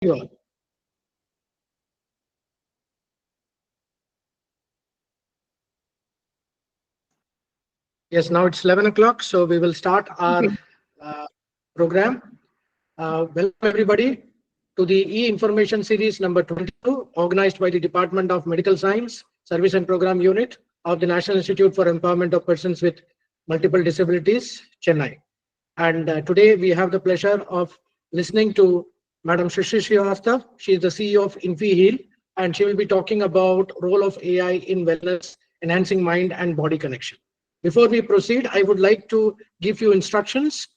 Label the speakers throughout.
Speaker 1: You all. Yes, now it's 11 o'clock, so we will start our
Speaker 2: Okay.
Speaker 1: uh, program. Welcome everybody to the e-information series number 22, organized by the Department of Medical Science, Service and Program Unit of the National Institute for Empowerment of Persons with Multiple Disabilities, Chennai. And today we have the pleasure of listening to Madam Srishti Srivastava. She is the CEO of InfiHeal, and she will be talking about role of AI in wellness, enhancing mind and body connection. Before we proceed, I would like to give you instructions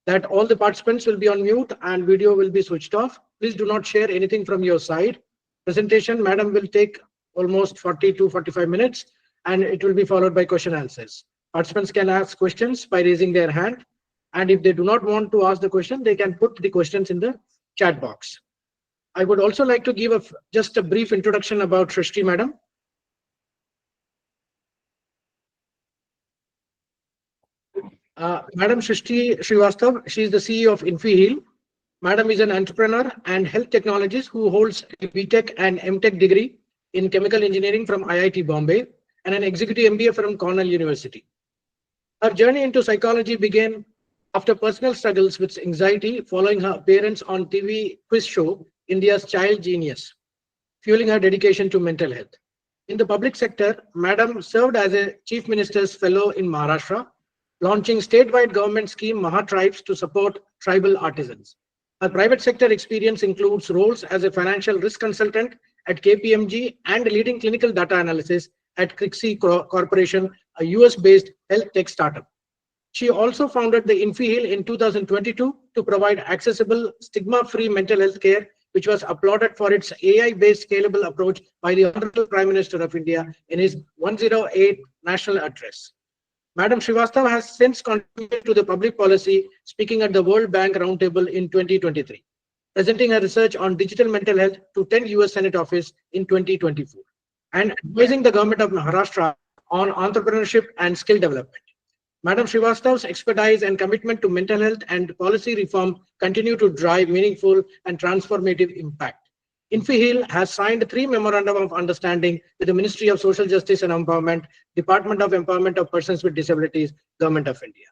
Speaker 1: that all the participants will be on mute and video will be switched off. Please do not share anything from your side. Presentation, madam, will take almost 40 to 45 minutes, and it will be followed by question answers. Participants can ask questions by raising their hand, and if they do not want to ask the question, they can put the questions in the chat box. I would also like to give just a brief introduction about Srishti, madam. Madam Srishti Srivastava, she is the CEO of InfiHeal. Madam is an entrepreneur and health technologist who holds a BTech and MTech degree in chemical engineering from IIT Bombay and an executive MBA from Cornell University. Her journey into psychology began after personal struggles with anxiety following her appearance on TV quiz show India's Child Genius, fueling her dedication to mental health. In the public sector, Madam served as a Chief Minister's Fellow in Maharashtra, launching statewide government scheme Mahatribes to support tribal artisans. Her private sector experience includes roles as a financial risk consultant at KPMG and leading clinical data analysis at Crixie Corporation, a US-based health tech startup. She also founded the InfiHeal in 2022 to provide accessible, stigma-free mental health care, which was applauded for its AI-based scalable approach by the Honorable Prime Minister of India in his 108 national address. Madam Srivastava has since contributed to the public policy, speaking at the World Bank Roundtable in 2023, presenting her research on digital mental health to 10 US Senate office in 2024, and advising the government of Maharashtra on entrepreneurship and skill development. Madam Srivastava's expertise and commitment to mental health and policy reform continue to drive meaningful and transformative impact. InfiHeal has signed 3 memorandum of understanding with the Ministry of Social Justice and Empowerment, Department of Empowerment of Persons with Disabilities, Government of India.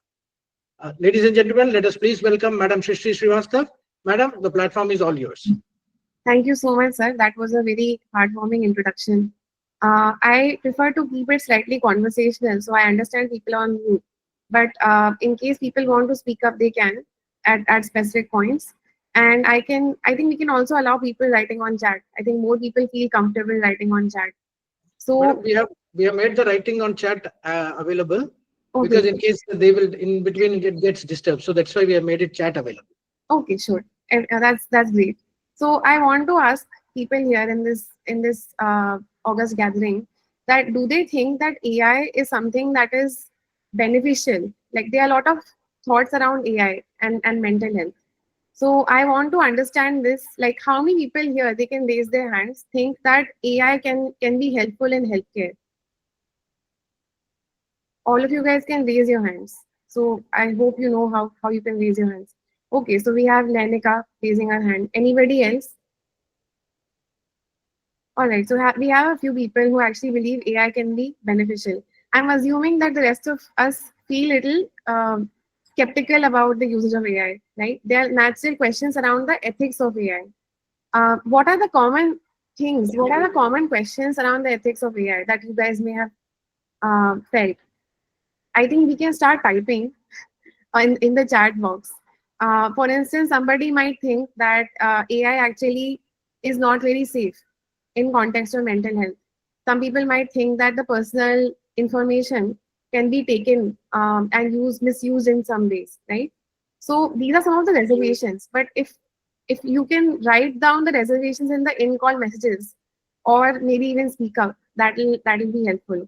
Speaker 1: Ladies and gentlemen, let us please welcome Madam Srishti Srivastava. Madam, the platform is all yours.
Speaker 2: Thank you so much, sir. That was a very heartwarming introduction. I prefer to keep it slightly conversational, so I understand people on mute. But in case people want to speak up, they can at specific points. And I think we can also allow people writing on chat. I think more people feel comfortable writing on chat.
Speaker 1: Madam,
Speaker 2: So,
Speaker 1: we have made the writing on chat available because
Speaker 2: okay,
Speaker 1: in case they will in between it gets disturbed. So that's why we have made it chat available.
Speaker 2: okay, sure. That's great. So I want to ask people here in this August gathering that do they think that AI is something that is beneficial? Like there are a lot of thoughts around AI and mental health. So I want to understand this. Like how many people here they can raise their hands think that AI can be helpful in healthcare? All of you guys can raise your hands. So I hope you know how you can raise your hands. Okay, so we have Lenika raising her hand. Anybody else? All right, so we have a few people who actually believe AI can be beneficial. I'm assuming that the rest of us feel little skeptical about the usage of AI, right? There are natural questions around the ethics of AI. What are the common things? What are the common questions around the ethics of AI that you guys may have felt? I think we can start typing in the chat box. For instance, somebody might think that AI actually is not very safe in context of mental health. Some people might think that the personal information can be taken and misused in some ways, right? So these are some of the reservations. But if you can write down the reservations in the in-call messages, or maybe even speak up, that'll be helpful.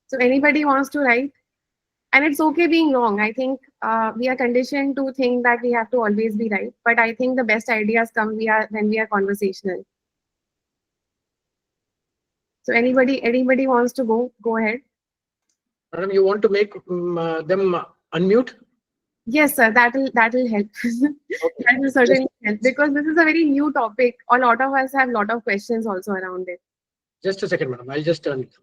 Speaker 2: So anybody wants to write? And it's okay being wrong. I think we are conditioned to think that we have to always be right. But I think the best ideas come when we are conversational. So anybody wants to go ahead?
Speaker 1: Madam, you want to make them unmute?
Speaker 2: Yes, sir, that will help.
Speaker 1: Okay.
Speaker 2: That will
Speaker 1: Just
Speaker 2: certainly help because this is a very new topic. A lot of us have a lot of questions also around it.
Speaker 1: just a second, madam. I'll just turn it.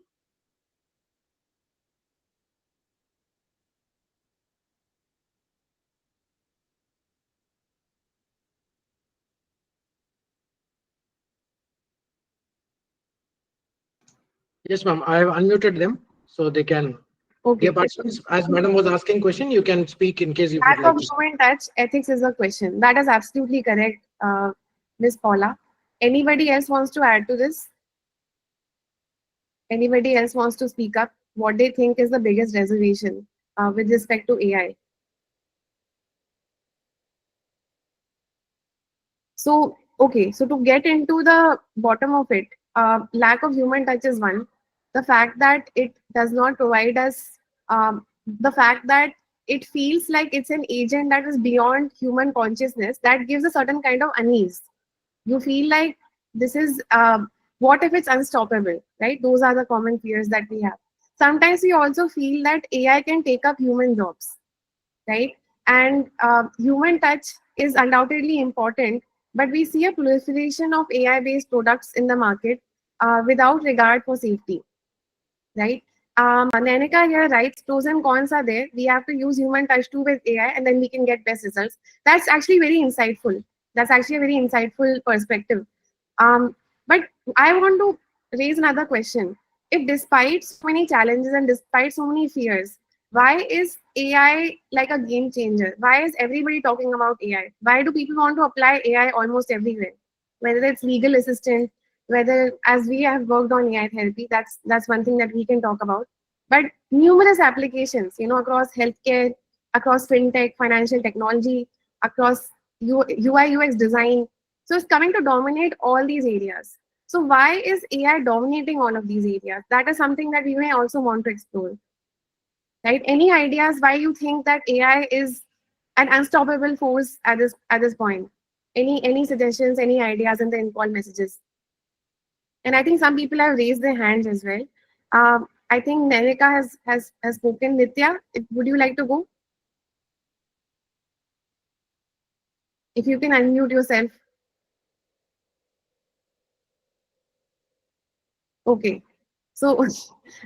Speaker 1: Yes, ma'am. I have unmuted them so they can. Dear
Speaker 2: Okay.
Speaker 1: participants, as madam was asking question, you can speak in case you would
Speaker 2: Lack
Speaker 1: like
Speaker 2: of
Speaker 1: to.
Speaker 2: human touch, ethics is a question. That is absolutely correct, Miss Paula. Anybody else wants to add to this? Anybody else wants to speak up? What they think is the biggest reservation with respect to AI? So, okay, so to get into the bottom of it, lack of human touch is one. The fact that it does not provide us, the fact that it feels like it's an agent that is beyond human consciousness, that gives a certain kind of unease. You feel like this is, what if it's unstoppable, right? Those are the common fears that we have. Sometimes we also feel that AI can take up human jobs, right? And human touch is undoubtedly important, but we see a proliferation of AI-based products in the market without regard for safety, right? Nanika here writes, pros and cons are there. We have to use human touch too with AI, and then we can get best results. That's actually very insightful. That's actually a very insightful perspective. But I want to raise another question. If despite so many challenges and despite so many fears, why is AI like a game changer? Why is everybody talking about AI? Why do people want to apply AI almost everywhere? Whether it's legal assistant, whether as we have worked on AI therapy, that's one thing that we can talk about. But numerous applications, across healthcare, across fintech, financial technology, across UI UX design. So it's coming to dominate all these areas. So why is AI dominating all of these areas? That is something that we may also want to explore. Right? Any ideas why you think that AI is an unstoppable force at this point? Any suggestions, any ideas in the in-call messages? And I think some people have raised their hands as well. I think Nerika has spoken. Nitya, would you like to go? If you can unmute yourself. Okay. So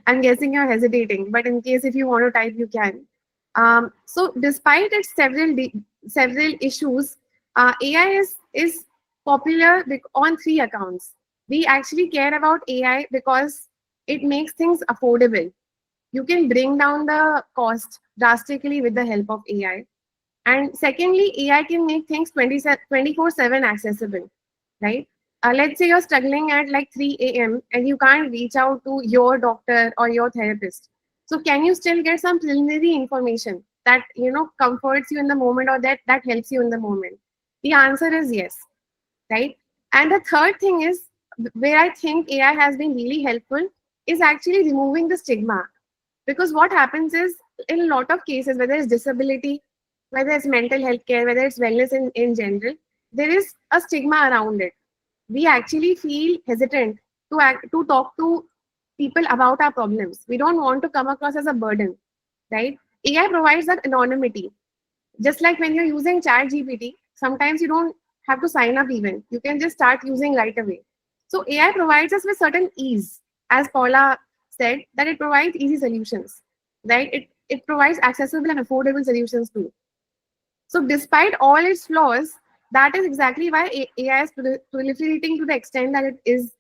Speaker 2: I'm guessing you're hesitating, but in case if you want to type, you can. So despite its several issues, AI is popular on three accounts. We actually care about AI because it makes things affordable. You can bring down the cost drastically with the help of AI. And secondly, AI can make things 24/7 accessible, right? Let's say you're struggling at like 3 a.m. and you can't reach out to your doctor or your therapist. So can you still get some preliminary information that comforts you in the moment or that helps you in the moment? The answer is yes, right? And the third thing is where I think AI has been really helpful is actually removing the stigma. Because what happens is in a lot of cases, whether it's disability, whether it's mental health care, whether it's wellness in general, there is a stigma around it. We actually feel hesitant to talk to people about our problems. We don't want to come across as a burden, right? AI provides that anonymity. Just like when you're using chat gpt, sometimes you don't have to sign up even, you can just start using right away. So AI provides us with certain ease, as Paula said, that it provides easy solutions, right? It provides accessible and affordable solutions too. So despite all its flaws, that is exactly why AI is proliferating to the extent that it is,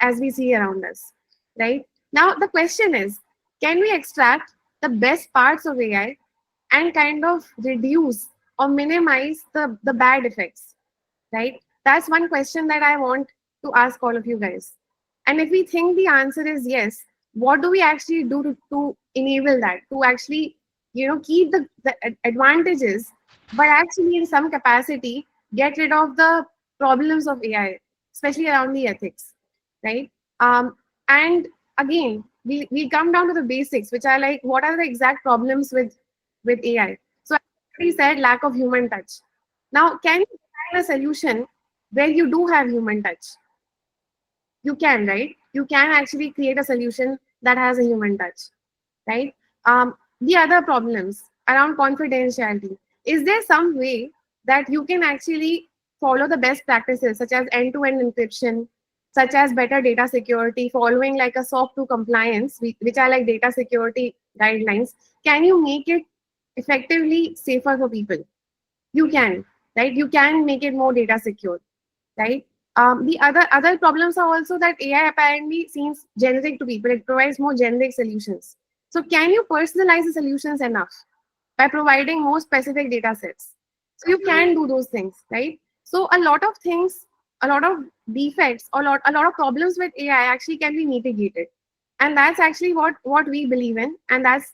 Speaker 2: as we see around us, right? Now the question is, can we extract the best parts of AI and kind of reduce or minimize the bad effects, right? That's one question that I want to ask all of you guys. And if we think the answer is yes, what do we actually do to enable that, to actually, keep the advantages, but actually in some capacity, get rid of the problems of AI, especially around the ethics, right? And again, we come down to the basics, which are like, what are the exact problems with AI? So I already said lack of human touch. Now, can you design a solution where you do have human touch? You can, right? You can actually create a solution that has a human touch, right? The other problems around confidentiality. is there some way that you can actually follow the best practices such as end-to-end encryption, such as better data security, following like a SOC 2 compliance, which are like data security guidelines? Can you make it effectively safer for people? You can, right? You can make it more data secure, right? The other problems are also that AI apparently seems generic to people. It provides more generic solutions. So can you personalize the solutions enough by providing more specific data sets? So you can do those things, right? So a lot of things, a lot of defects, a lot of problems with AI actually can be mitigated, and that's actually what we believe in, and that's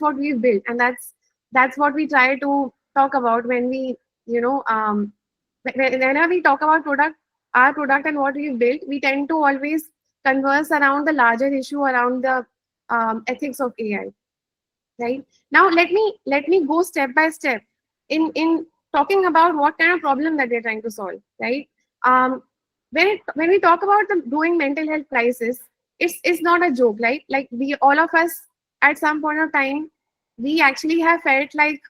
Speaker 2: what we've built, and that's what we try to talk about when we, you know, whenever we talk about our product and what we've built, we tend to always converse around the larger issue around the ethics of AI. Right now, let me go step by step in talking about what kind of problem that we're trying to solve. Right, um, when we talk about the growing mental health crisis, it's not a joke. Like we all of us at some point of time, we actually have felt like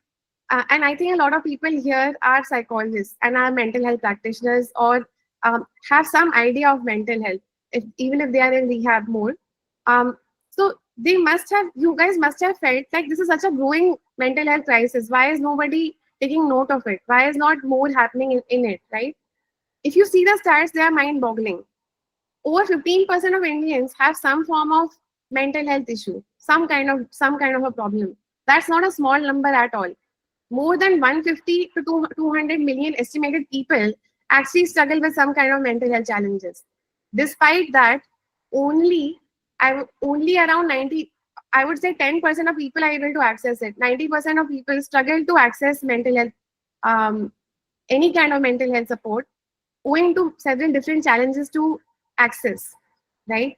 Speaker 2: and I think a lot of people here are psychologists and are mental health practitioners, or have some idea of mental health, even if they are in rehab mode. So you guys must have felt like this is such a growing mental health crisis. Why is nobody taking note of it? Why is not more happening in it, right? If you see the stats, they are mind boggling. Over 15% of Indians have some form of mental health issue, some kind of a problem. That's not a small number at all. More than 150 to 200 million estimated people actually struggle with some kind of mental health challenges. Despite that, only only around 90, I would say 10% of people are able to access it. 90% of people struggle to access mental health, um, any kind of mental health support, owing to several different challenges to access, right?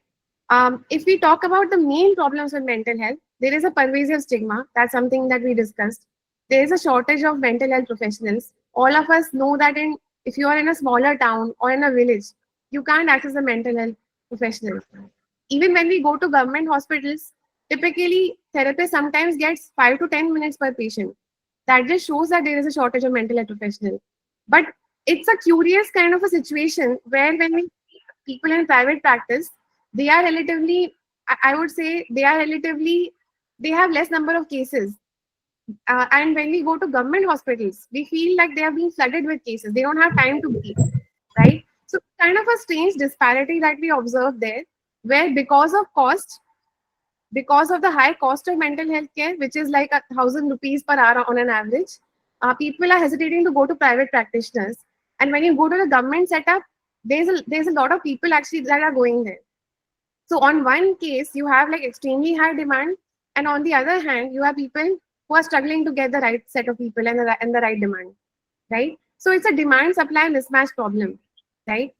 Speaker 2: If we talk about the main problems with mental health, there is a pervasive stigma. That's something that we discussed. There is a shortage of mental health professionals. All of us know that if you are in a smaller town or in a village, you can't access a mental health professional. Even when we go to government hospitals, typically therapists sometimes gets 5 to 10 minutes per patient. That just shows that there is a shortage of mental health professional. But it's a curious kind of a situation where when we see people in private practice, they are relatively, I would say, they have less number of cases. And when we go to government hospitals, we feel like they are being flooded with cases. They don't have time to breathe, right? So kind of a strange disparity that we observe there, where because of the high cost of mental health care, which is like 1,000 rupees per hour on an average, people are hesitating to go to private practitioners. And when you go to the government setup, there's a lot of people actually that are going there. So on one case, you have like extremely high demand, and on the other hand, you have people who are struggling to get the right set of people and the right demand, right? So it's a demand supply mismatch problem, right?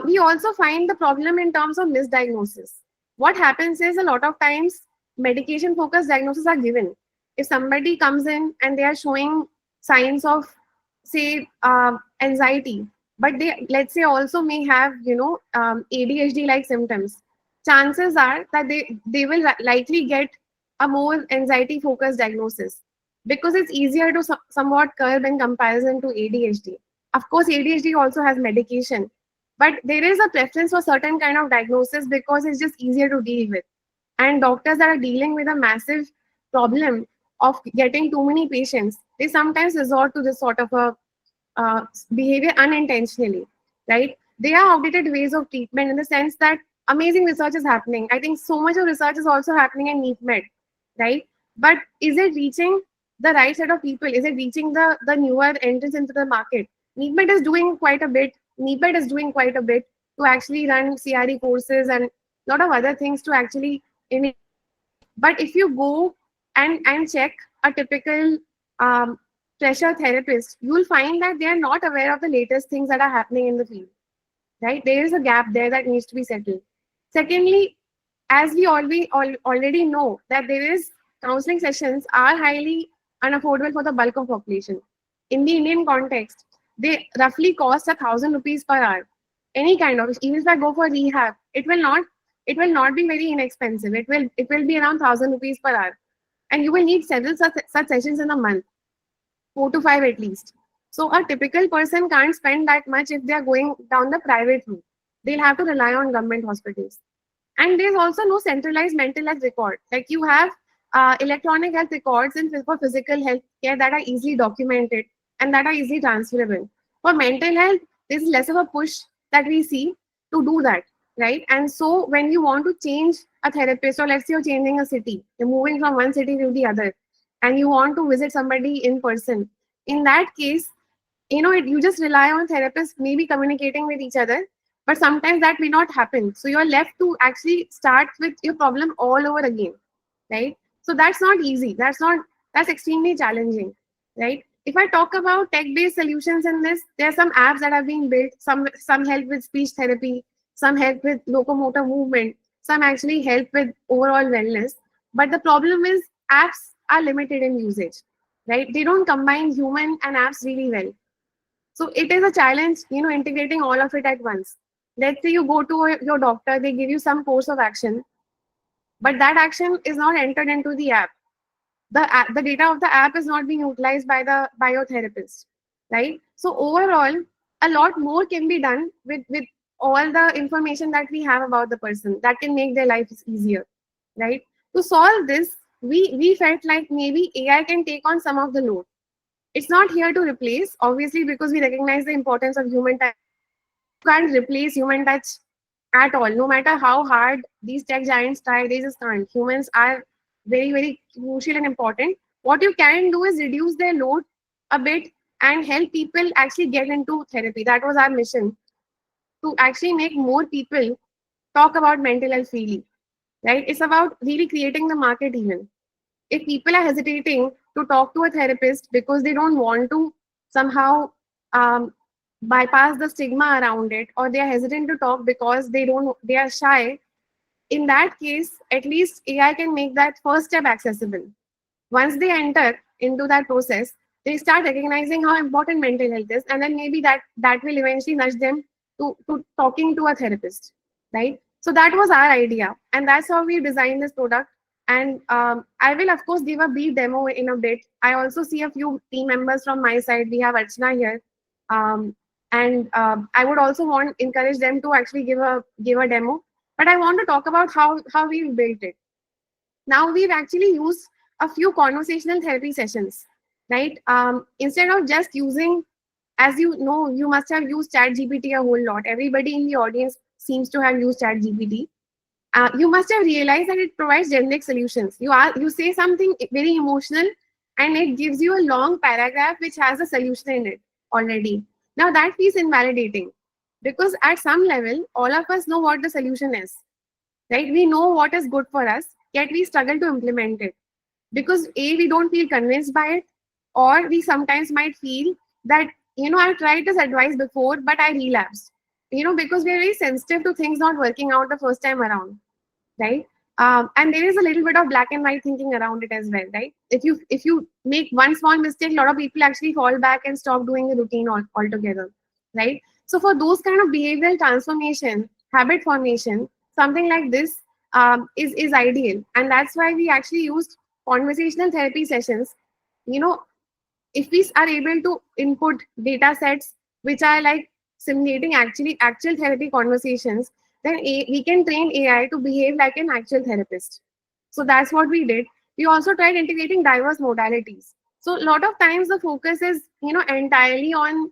Speaker 2: We also find the problem in terms of misdiagnosis. What happens is a lot of times medication focused diagnoses are given. If somebody comes in and they are showing signs of, say, anxiety, but they, let's say, also may have, ADHD like symptoms, chances are that they will likely get a more anxiety focused diagnosis, because it's easier to somewhat curb in comparison to ADHD. Of course, ADHD also has medication, but there is a preference for certain kind of diagnosis because it's just easier to deal with. And doctors that are dealing with a massive problem of getting too many patients, they sometimes resort to this sort of a behavior unintentionally, right? They are outdated ways of treatment in the sense that amazing research is happening. I think so much of research is also happening in NEET-Med, right? But is it reaching the right set of people? Is it reaching the newer entrants into the market? NEET-Med is doing quite a bit. NEET-Med is doing quite a bit to actually run CRE courses and a lot of other things to actually in. But if you go and check a typical pressure therapist, you will find that they are not aware of the latest things that are happening in the field, right? There is a gap there that needs to be settled. Secondly, as we already know that there is counseling sessions are highly unaffordable for the bulk of population. In the Indian context, they roughly cost 1,000 rupees per hour. Any kind of, even if I go for rehab, it will not be very inexpensive. It will be around 1,000 rupees per hour, and you will need several such sessions in a month. 4 to 5 at least. So a typical person can't spend that much if they are going down the private route. They'll have to rely on government hospitals. And there's also no centralized mental health record. Like you have electronic health records and for physical health care that are easily documented and that are easily transferable. For mental health, there's less of a push that we see to do that, right? And so when you want to change a therapist, or let's say you're changing a city, you're moving from one city to the other, and you want to visit somebody in person, in that case, you just rely on therapists maybe communicating with each other, but sometimes that may not happen, so you're left to actually start with your problem all over again, right? So that's not easy, that's extremely challenging, right? If I talk about tech based solutions in this, there are some apps that have been built, some help with speech therapy, some help with locomotor movement, some actually help with overall wellness. But the problem is apps are limited in usage, right? They don't combine human and apps really well. So it is a challenge, integrating all of it at once. Let's say you go to your doctor, they give you some course of action, but that action is not entered into the app. The data of the app is not being utilized by your therapist, right? So overall, a lot more can be done with all the information that we have about the person that can make their life easier, right? To solve this, we felt like maybe AI can take on some of the load. It's not here to replace, obviously, because we recognize the importance of human touch. You can't replace human touch at all. No matter how hard these tech giants try, they just can't. Humans are very, very crucial and important. What you can do is reduce their load a bit and help people actually get into therapy. That was our mission, to actually make more people talk about mental health freely, right? It's about really creating the market even. If people are hesitating to talk to a therapist because they don't want to somehow um, bypass the stigma around it, or they are hesitant to talk because they are shy, in that case, at least AI can make that first step accessible. Once they enter into that process, they start recognizing how important mental health is, and then maybe that will eventually nudge them to talking to a therapist, right? So that was our idea, and that's how we designed this product. And I will of course give a brief demo in a bit. I also see a few team members from my side. We have Archana here, um, and I would also want encourage them to actually give a demo. But I want to talk about how we built it. Now we've actually used a few conversational therapy sessions, right? Instead of just using, as you know, you must have used ChatGPT a whole lot. Everybody in the audience seems to have used ChatGPT. You must have realized that it provides generic solutions. You say something very emotional, and it gives you a long paragraph which has a solution in it already. Now that feels invalidating, because at some level, all of us know what the solution is, right? We know what is good for us, yet we struggle to implement it because we don't feel convinced by it, or we sometimes might feel that, I've tried this advice before, but I relapsed, because we're very sensitive to things not working out the first time around, right? And there is a little bit of black and white thinking around it as well, right? If you make one small mistake, a lot of people actually fall back and stop doing the routine altogether, right? So for those kind of behavioral transformation, habit formation, something like this is ideal, and that's why we actually used conversational therapy sessions. You know, if we are able to input data sets which are like simulating actual therapy conversations, then we can train AI to behave like an actual therapist. So that's what we did. We also tried integrating diverse modalities. So a lot of times the focus is, entirely on,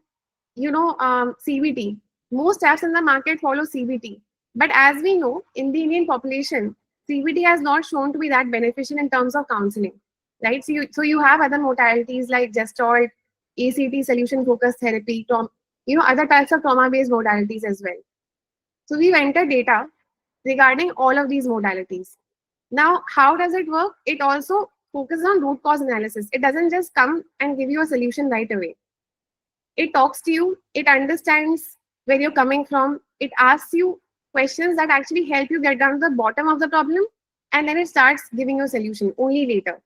Speaker 2: CBT. Most apps in the market follow CBT. But as we know, in the Indian population, CBT has not shown to be that beneficial in terms of counseling, right? So you have other modalities like Gestalt, ACT, solution focused therapy, other types of trauma based modalities as well. So we've entered data regarding all of these modalities. Now, how does it work? It also focuses on root cause analysis. It doesn't just come and give you a solution right away. It talks to you, it understands where you're coming from, it asks you questions that actually help you get down to the bottom of the problem, and then it starts giving you a solution only later.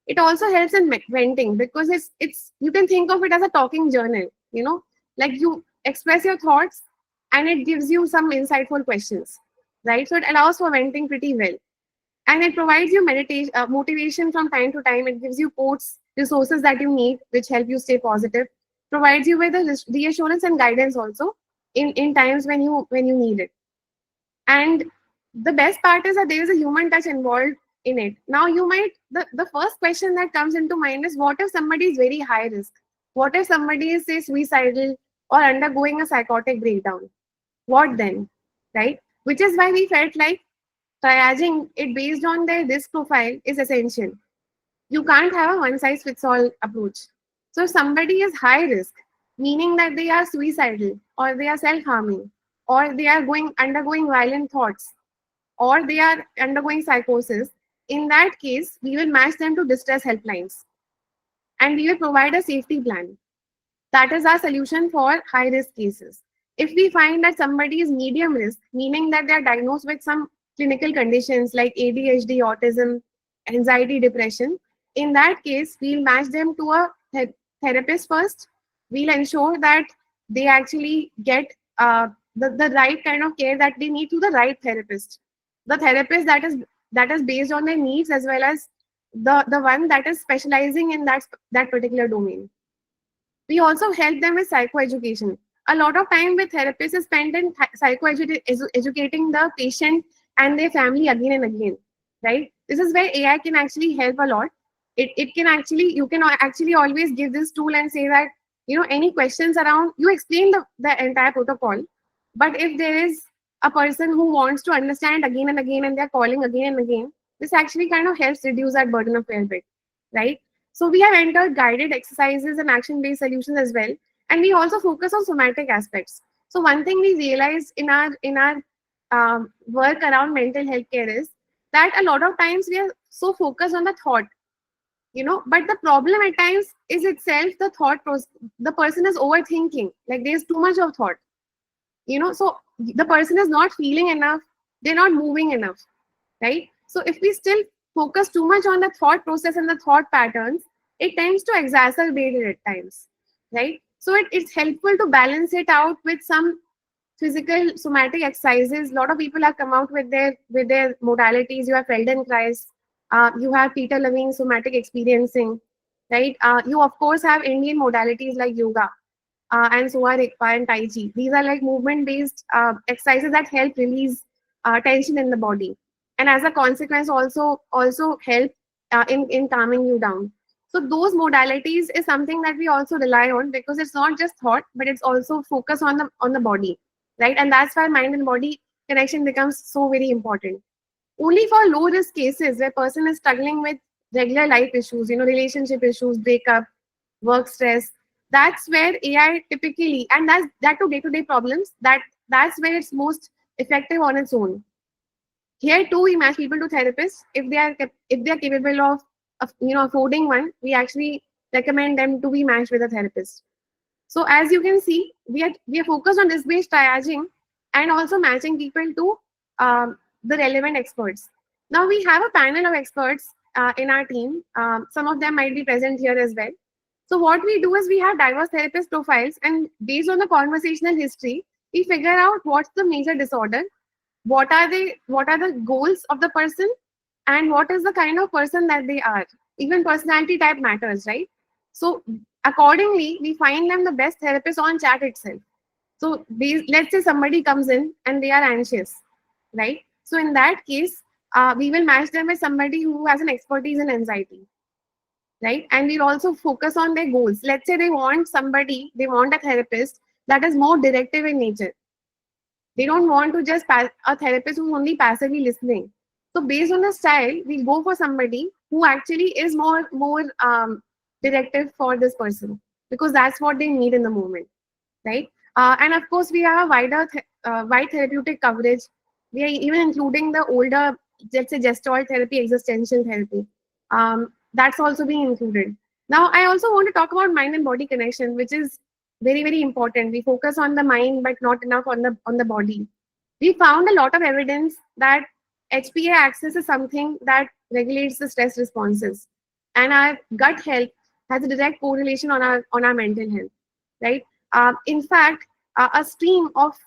Speaker 2: It also helps in venting, because it's you can think of it as a talking journal, like you express your thoughts and it gives you some insightful questions, right? So it allows for venting pretty well, and it provides you meditation motivation from time to time. It gives you quotes resources that you need, which help you stay positive, provides you with the reassurance and guidance also in times when you need it. And the best part is that there is a human touch involved in it. Now you might the first question that comes into mind is, what if somebody is very high risk? What if somebody is, say, suicidal or undergoing a psychotic breakdown? What then? Right? Which is why we felt like triaging it based on their risk profile is essential. You can't have a one size fits all approach. So if somebody is high risk, meaning that they are suicidal or they are self harming or they are going undergoing violent thoughts or they are undergoing psychosis, in that case, we will match them to distress helplines and we will provide a safety plan. That is our solution for high risk cases. If we find that somebody is medium risk, meaning that they are diagnosed with some clinical conditions like ADHD, autism, anxiety, depression, in that case, we'll match them to a therapist first. We'll ensure that they actually get the right kind of care that they need to the right therapist. The therapist that is based on their needs, as well as the one that is specializing in that particular domain. We also help them with psychoeducation. A lot of time with therapists is spent in psychoeducating the patient and their family again and again, right? This is where AI can actually help a lot. It can actually, you can actually always give this tool and say that, any questions around, you explain the entire protocol. But if there is a person who wants to understand again and again and they're calling again and again, this actually kind of helps reduce that burden a fair bit, right? So we have entered guided exercises and action-based solutions as well, and we also focus on somatic aspects. So one thing we realized in our work around mental health care is that a lot of times we are so focused on the thought, but the problem at times is itself the thought process. The person is overthinking, like there's too much of thought, so the person is not feeling enough, they're not moving enough, right? So if we still focus too much on the thought process and the thought patterns, it tends to exacerbate it at times, right? So it's helpful to balance it out with some physical somatic exercises. A lot of people have come out with their modalities. You have Feldenkrais, you have Peter Levine somatic experiencing, right? You of course have Indian modalities like yoga, and so are Rikpa and Tai Chi. These are like movement-based exercises that help release tension in the body, and as a consequence, also help in calming you down. So those modalities is something that we also rely on, because it's not just thought, but it's also focus on the body, right? And that's why mind and body connection becomes so very important. Only for low risk cases where person is struggling with regular life issues, relationship issues, breakup, work stress, that's where AI typically, and that to day-to-day problems, that's where it's most effective on its own. Here too, we match people to therapists. If they are capable of affording one, we actually recommend them to be matched with a therapist. So as you can see, we are focused on risk-based triaging and also matching people to the relevant experts. Now we have a panel of experts in our team. Some of them might be present here as well. So what we do is we have diverse therapist profiles, and based on the conversational history, we figure out what's the major disorder, what are the goals of the person, and what is the kind of person that they are. Even personality type matters, right? So accordingly, we find them the best therapist on chat itself. So let's say somebody comes in and they are anxious, right? So in that case, we will match them with somebody who has an expertise in anxiety, right? And we'll also focus on their goals. Let's say they want a therapist that is more directive in nature. They don't want to just a therapist who's only passively listening. So based on the style, we go for somebody who actually is more directive for this person, because that's what they need in the moment, right? And of course, we have a wide therapeutic coverage. We are even including the older, let's say, gestalt therapy, existential therapy. That's also being included. Now, I also want to talk about mind and body connection, which is very, very important. We focus on the mind, but not enough on the body. We found a lot of evidence that HPA axis is something that regulates the stress responses, and our gut health has a direct correlation on our mental health, right? In fact, a stream of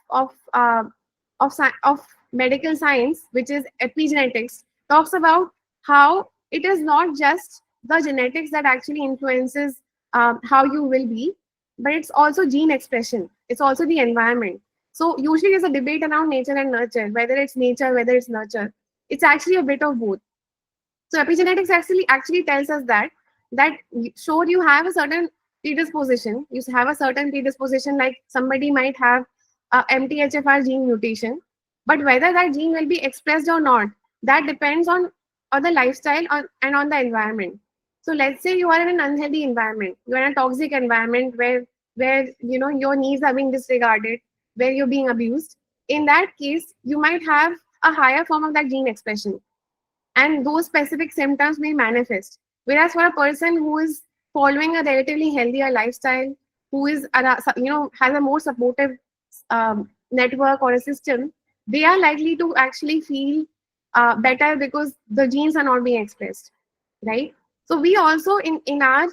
Speaker 2: medical science, which is epigenetics, talks about how it is not just the genetics that actually influences how you will be, but it's also gene expression. It's also the environment. So usually there's a debate around nature and nurture, whether it's nature, whether it's nurture. It's actually a bit of both. So epigenetics actually tells us that sure, you have a certain predisposition. You have a certain predisposition, like somebody might have a MTHFR gene mutation, but whether that gene will be expressed or not, that depends on the lifestyle and on the environment. So let's say you are in an unhealthy environment, you are in a toxic environment where your needs are being disregarded, where you're being abused. In that case, you might have a higher form of that gene expression, and those specific symptoms may manifest. Whereas for a person who is following a relatively healthier lifestyle, who is has a more supportive network or a system, they are likely to actually feel better because the genes are not being expressed, right? So we also in our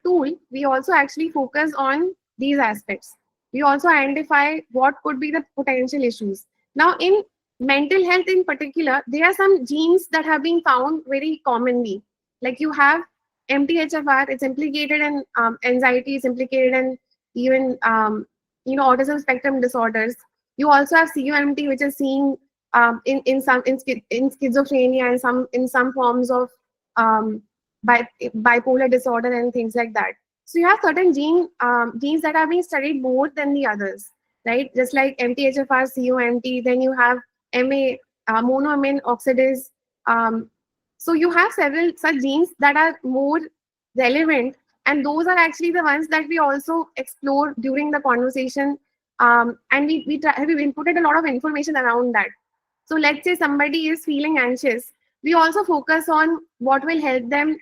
Speaker 2: tool, we also actually focus on these aspects. We also identify what could be the potential issues. Now, in mental health in particular, there are some genes that have been found very commonly. Like you have MTHFR, it's implicated in anxiety, it's implicated in even autism spectrum disorders. You also have CUMT, which is seen in schizophrenia and some forms of um, bipolar disorder and things like that. So you have certain genes that are being studied more than the others, right? Just like MTHFR, COMT, then you have MA, monoamine oxidase. So you have several such genes that are more relevant, and those are actually the ones that we also explore during the conversation. And we inputted a lot of information around that. So let's say somebody is feeling anxious, we also focus on what will help them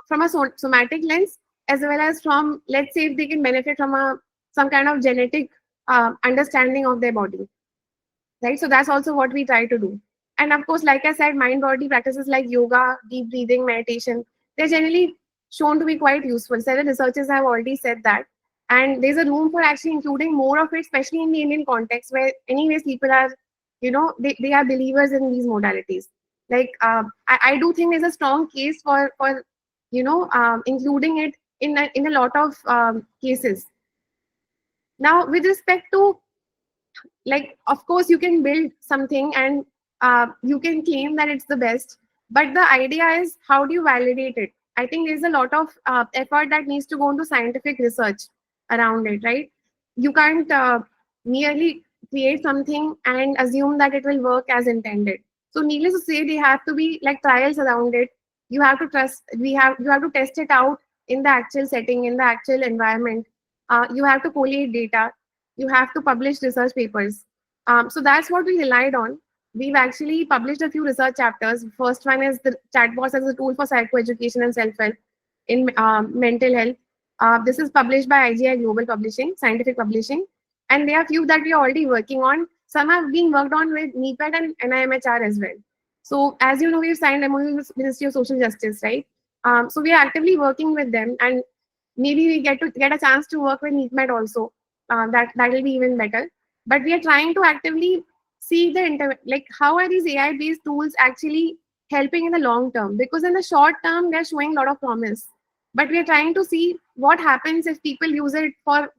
Speaker 2: from a somatic lens, as well as from, let's say, if they can benefit from some kind of genetic understanding of their body, right? So that's also what we try to do. And of course, like I said, mind body practices like yoga, deep breathing, meditation, they're generally shown to be quite useful. Several researchers have already said that. And there's a room for actually including more of it, especially in the Indian context, where anyways people are, they are believers in these modalities. Like I do think there's a strong case for including it in a lot of cases. Now, with respect to, like, of course you can build something and you can claim that it's the best, but the idea is, how do you validate it? I think there's a lot of effort that needs to go into scientific research around it, right? You can't merely create something and assume that it will work as intended. So needless to say, they have to be like trials around it. You have to you have to test it out in the actual setting, in the actual environment. You have to collate data, you have to publish research papers. So that's what we relied on. We've actually published a few research chapters. First one is the chatbots as a tool for psychoeducation and self-help in mental health. This is published by IGI Global Publishing, scientific publishing. And there are a few that we are already working on. Some have been worked on with NEPAD and NIMHR as well. So as you know, we've signed MOU with Ministry of Social Justice, right? So we are actively working with them, and maybe we get a chance to work with NEPAD also. That will be even better. But we are trying to actively see like how are these AI based tools actually helping in the long term, because in the short term they're showing a lot of promise, but we are trying to see what happens if people use it for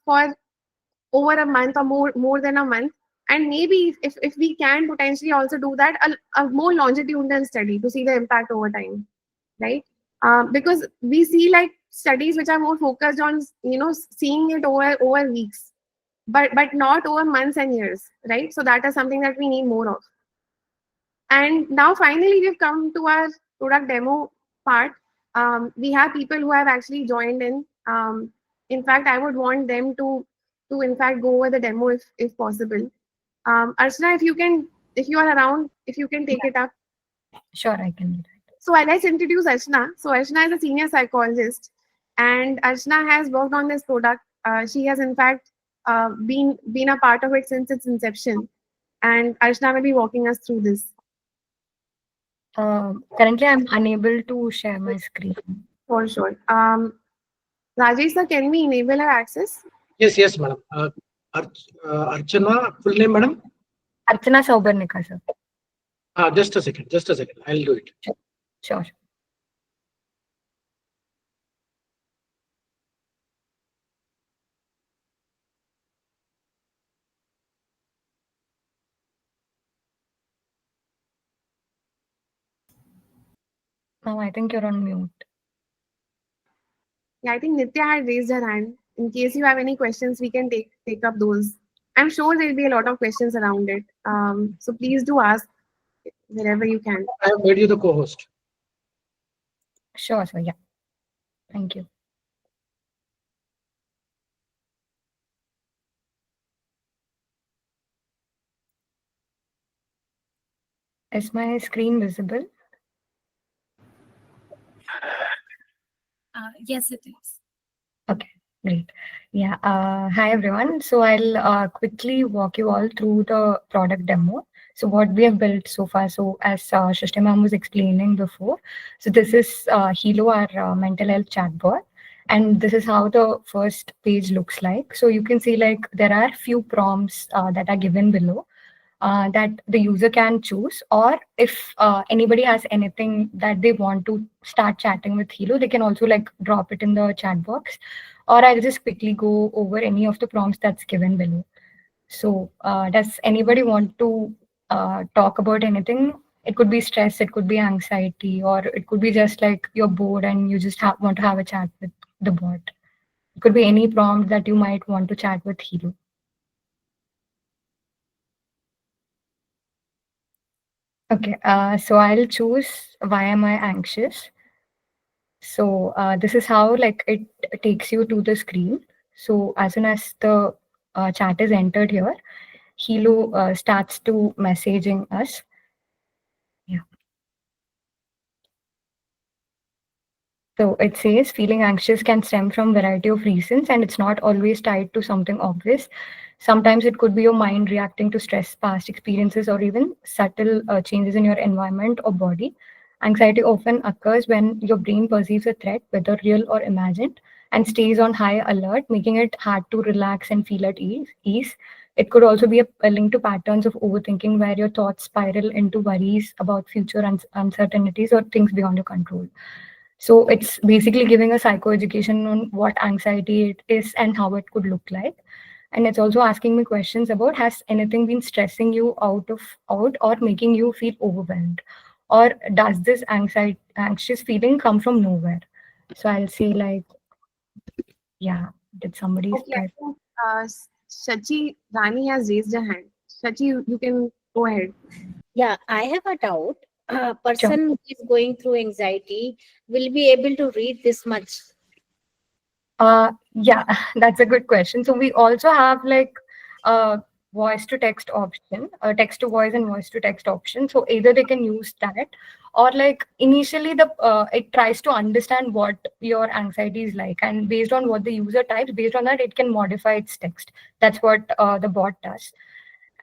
Speaker 2: over a month or more than a month, and maybe if we can potentially also do that, a more longitudinal study to see the impact over time, right? Because we see like studies which are more focused on seeing it over weeks, but not over months and years, right? So that is something that we need more of. And now finally we've come to our product demo part. We have people who have actually joined in. In fact, I would want them to in fact go over the demo if possible. Archana, if you are around, if you can take it up.
Speaker 3: Sure, I can do that.
Speaker 2: So let's introduce Archana. So Archana is a senior psychologist, and Archana has worked on this product. She has in fact been a part of it since its inception, and Archana will be walking us through this.
Speaker 3: Currently, I'm unable to share my screen.
Speaker 2: For sure. Rajesh sir, can we enable her access?
Speaker 1: Yes, madam. Archana, full name, madam?
Speaker 3: Archana Saubarnika, sir.
Speaker 1: Just a second. I'll do it.
Speaker 3: Sure. Now I think you're on mute.
Speaker 2: Yeah, I think Nitya had raised her hand. In case you have any questions, we can take up those. I'm sure there'll be a lot of questions around it. So please do ask wherever you can.
Speaker 1: I have made you the co-host.
Speaker 3: Sure, sir. Yeah. Thank you. Is my screen visible?
Speaker 4: Yes, it is.
Speaker 3: Okay, great. Yeah. Hi, everyone. So I'll quickly walk you all through the product demo. So what we have built so far. So as Srishti ma'am was explaining before, so this is Hilo, our mental health chatbot. And this is how the first page looks like. So you can see like there are few prompts that are given below that the user can choose, or if anybody has anything that they want to start chatting with Hilo, they can also like drop it in the chat box, or I'll just quickly go over any of the prompts that's given below. So does anybody want to talk about anything? It could be stress, it could be anxiety, or it could be just like you're bored and you just want to have a chat with the bot. It could be any prompt that you might want to chat with Hilo. Okay, so I'll choose why am I anxious. So this is how like it takes you to the screen. So as soon as the chat is entered here, Hilo starts to messaging us. Yeah. So it says feeling anxious can stem from variety of reasons, and it's not always tied to something obvious. Sometimes it could be your mind reacting to stress, past experiences, or even subtle changes in your environment or body. Anxiety often occurs when your brain perceives a threat, whether real or imagined, and stays on high alert, making it hard to relax and feel at ease. It could also be a link to patterns of overthinking where your thoughts spiral into worries about future uncertainties or things beyond your control. So it's basically giving a psychoeducation on what anxiety it is and how it could look like. And it's also asking me questions about has anything been stressing you out or making you feel overwhelmed? Or does this anxious feeling come from nowhere? So I'll say like, yeah, did somebody
Speaker 2: Okay, I
Speaker 3: type?
Speaker 2: think Shachi Rani has raised her hand. Shachi, you can go ahead.
Speaker 4: Yeah, I have a doubt. A
Speaker 3: Sure.
Speaker 4: person who is going through anxiety will be able to read this much.
Speaker 3: Yeah, that's a good question. So we also have like a voice to text option, a text to voice and voice to text option. So either they can use that, or like initially the it tries to understand what your anxiety is like, and based on what the user types, based on that it can modify its text. That's what the bot does.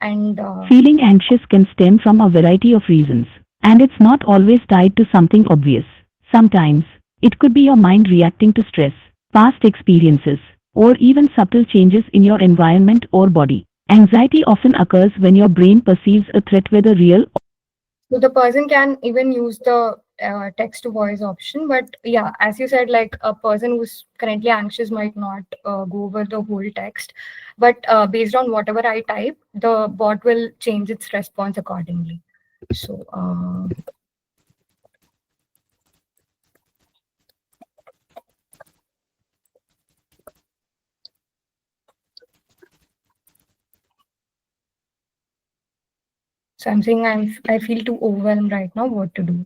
Speaker 3: And
Speaker 5: Feeling anxious can stem from a variety of reasons, and it's not always tied to something obvious. Sometimes, it could be your mind reacting to stress, past experiences, or even subtle changes in your environment or body. Anxiety often occurs when your brain perceives a threat, whether real.
Speaker 3: so the person can even use the text to voice option. But yeah, as you said, like a person who's currently anxious might not go over the whole text. But based on whatever I type, the bot will change its response accordingly. So, so I'm saying I feel too overwhelmed right now. What to do?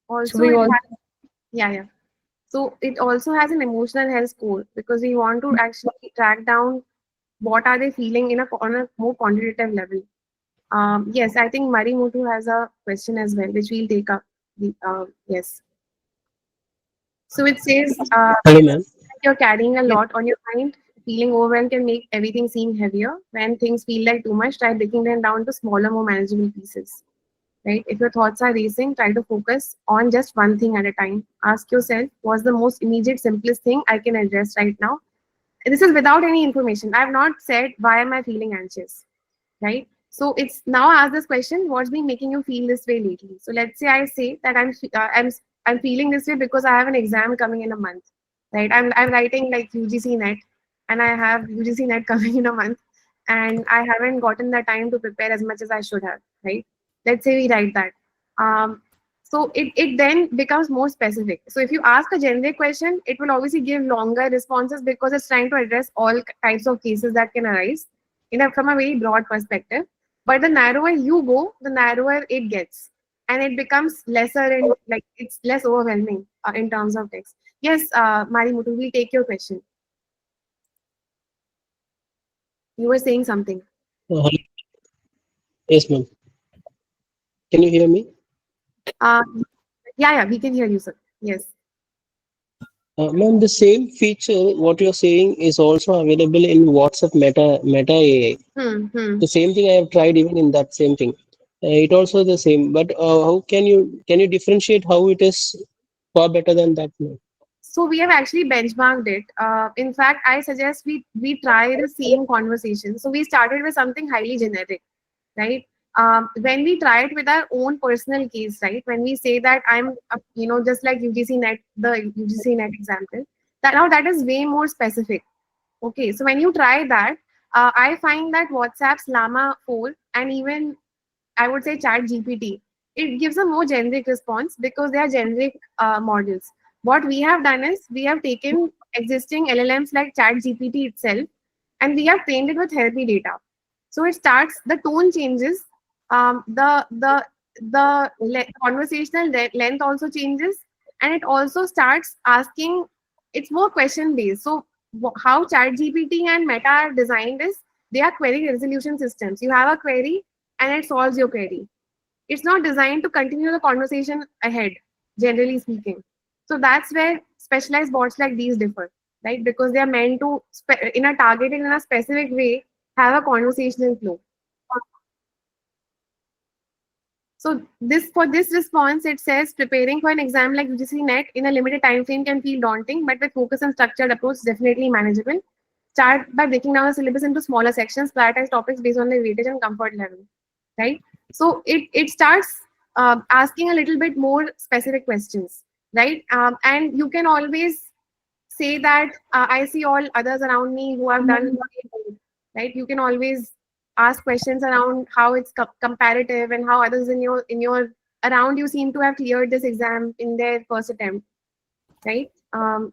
Speaker 3: So
Speaker 2: Also,
Speaker 3: we
Speaker 2: it
Speaker 3: all
Speaker 2: has, yeah. So it also has an emotional health score because we want to actually track down what are they feeling on a more quantitative level. Yes, I think Marimutu has a question as well, which we'll take up. Yes. So it says
Speaker 6: Hello, ma'am.
Speaker 2: you're carrying a lot on your mind. Feeling overwhelmed can make everything seem heavier. When things feel like too much, try breaking them down to smaller, more manageable pieces. Right? If your thoughts are racing, try to focus on just one thing at a time. Ask yourself, what's the most immediate, simplest thing I can address right now? This is without any information. I have not said why am I feeling anxious, right? So it's now ask this question: what's been making you feel this way lately? So let's say I say that I'm feeling this way because I have an exam coming in a month, right? I'm writing like UGC net, and I have UGC net coming in a month, and I haven't gotten the time to prepare as much as I should have, right? Let's say we write that. So it then becomes more specific. So if you ask a generic question, it will obviously give longer responses because it's trying to address all types of cases that can arise from a very broad perspective. But the narrower you go, the narrower it gets, and it becomes lesser and like it's less overwhelming in terms of text. Yes, Marimutu, we'll take your question. You were saying something.
Speaker 6: Hello. Yes, ma'am. Can you hear me?
Speaker 2: Uh, yeah, we can hear you, sir. Yes.
Speaker 6: Ma'am, the same feature what you're saying is also available in WhatsApp Meta AI.
Speaker 2: Hmm.
Speaker 6: The same thing I have tried even in that same thing. It also the same, but how can you differentiate how it is far better than that, ma'am?
Speaker 2: So we have actually benchmarked it. In fact, I suggest we try the same conversation. So we started with something highly generic, right? When we try it with our own personal case, right? When we say that I'm, just like UGC net, the UGC net example, that now that is way more specific. Okay, so when you try that, I find that WhatsApp's Llama 4 and even I would say Chat GPT, it gives a more generic response because they are generic models. What we have done is we have taken existing LLMs like Chat GPT itself and we have trained it with therapy data. So it starts, the tone changes, the conversational length also changes, and it also starts asking. It's more question based. So how Chat GPT and Meta are designed is they are query resolution systems. You have a query and it solves your query. It's not designed to continue the conversation ahead, generally speaking. So that's where specialized bots like these differ, right? Because they are meant to, in a targeted, in a specific way, have a conversational flow. So this for this response, it says preparing for an exam like UGC NET in a limited time frame can feel daunting, but with focus and structured approach, definitely manageable. Start by breaking down the syllabus into smaller sections, prioritize topics based on their weightage and comfort level, right? So it starts asking a little bit more specific questions, right? And you can always say that I see all others around me who have done, right? You can always ask questions around how it's comparative and how others in your around you seem to have cleared this exam in their first attempt, right?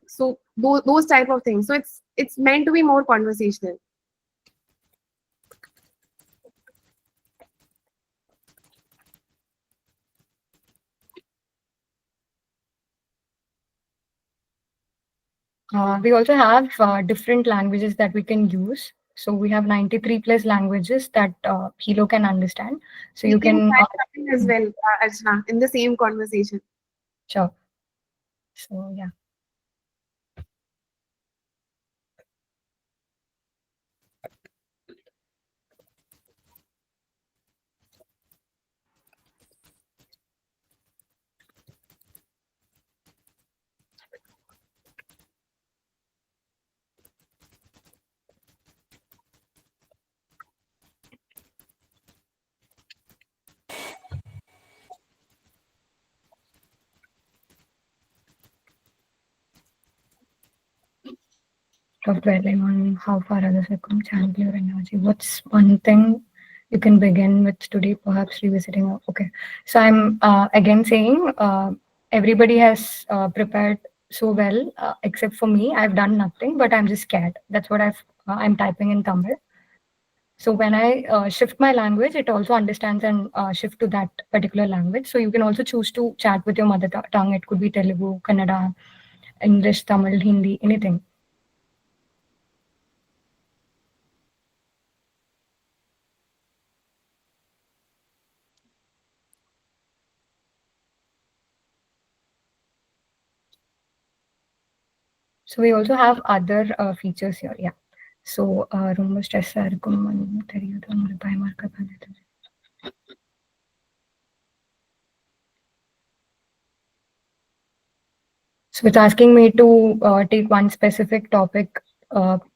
Speaker 2: So those type of things. So it's meant to be more conversational.
Speaker 3: We also have different languages that we can use. So we have 93 plus languages that Hilo can understand. So you can
Speaker 2: try something as well, Archana, in the same conversation.
Speaker 3: sure. So yeah. Of dwelling on how far others have come, channel your energy. What's one thing you can begin with today, perhaps revisiting? Okay, so I'm again saying everybody has prepared so well, except for me. I've done nothing, but I'm just scared. That's what I'm typing in Tamil. So when I shift my language, it also understands and shift to that particular language. So you can also choose to chat with your mother tongue. It could be Telugu, Kannada, English, Tamil, Hindi, anything. So we also have other features here. Yeah. So ரொம்ப ஸ்ட்ரெஸ்ஸா இருக்கும் தெரியுது உங்களுக்கு பயமா இருக்க. So it's asking me to take one specific topic,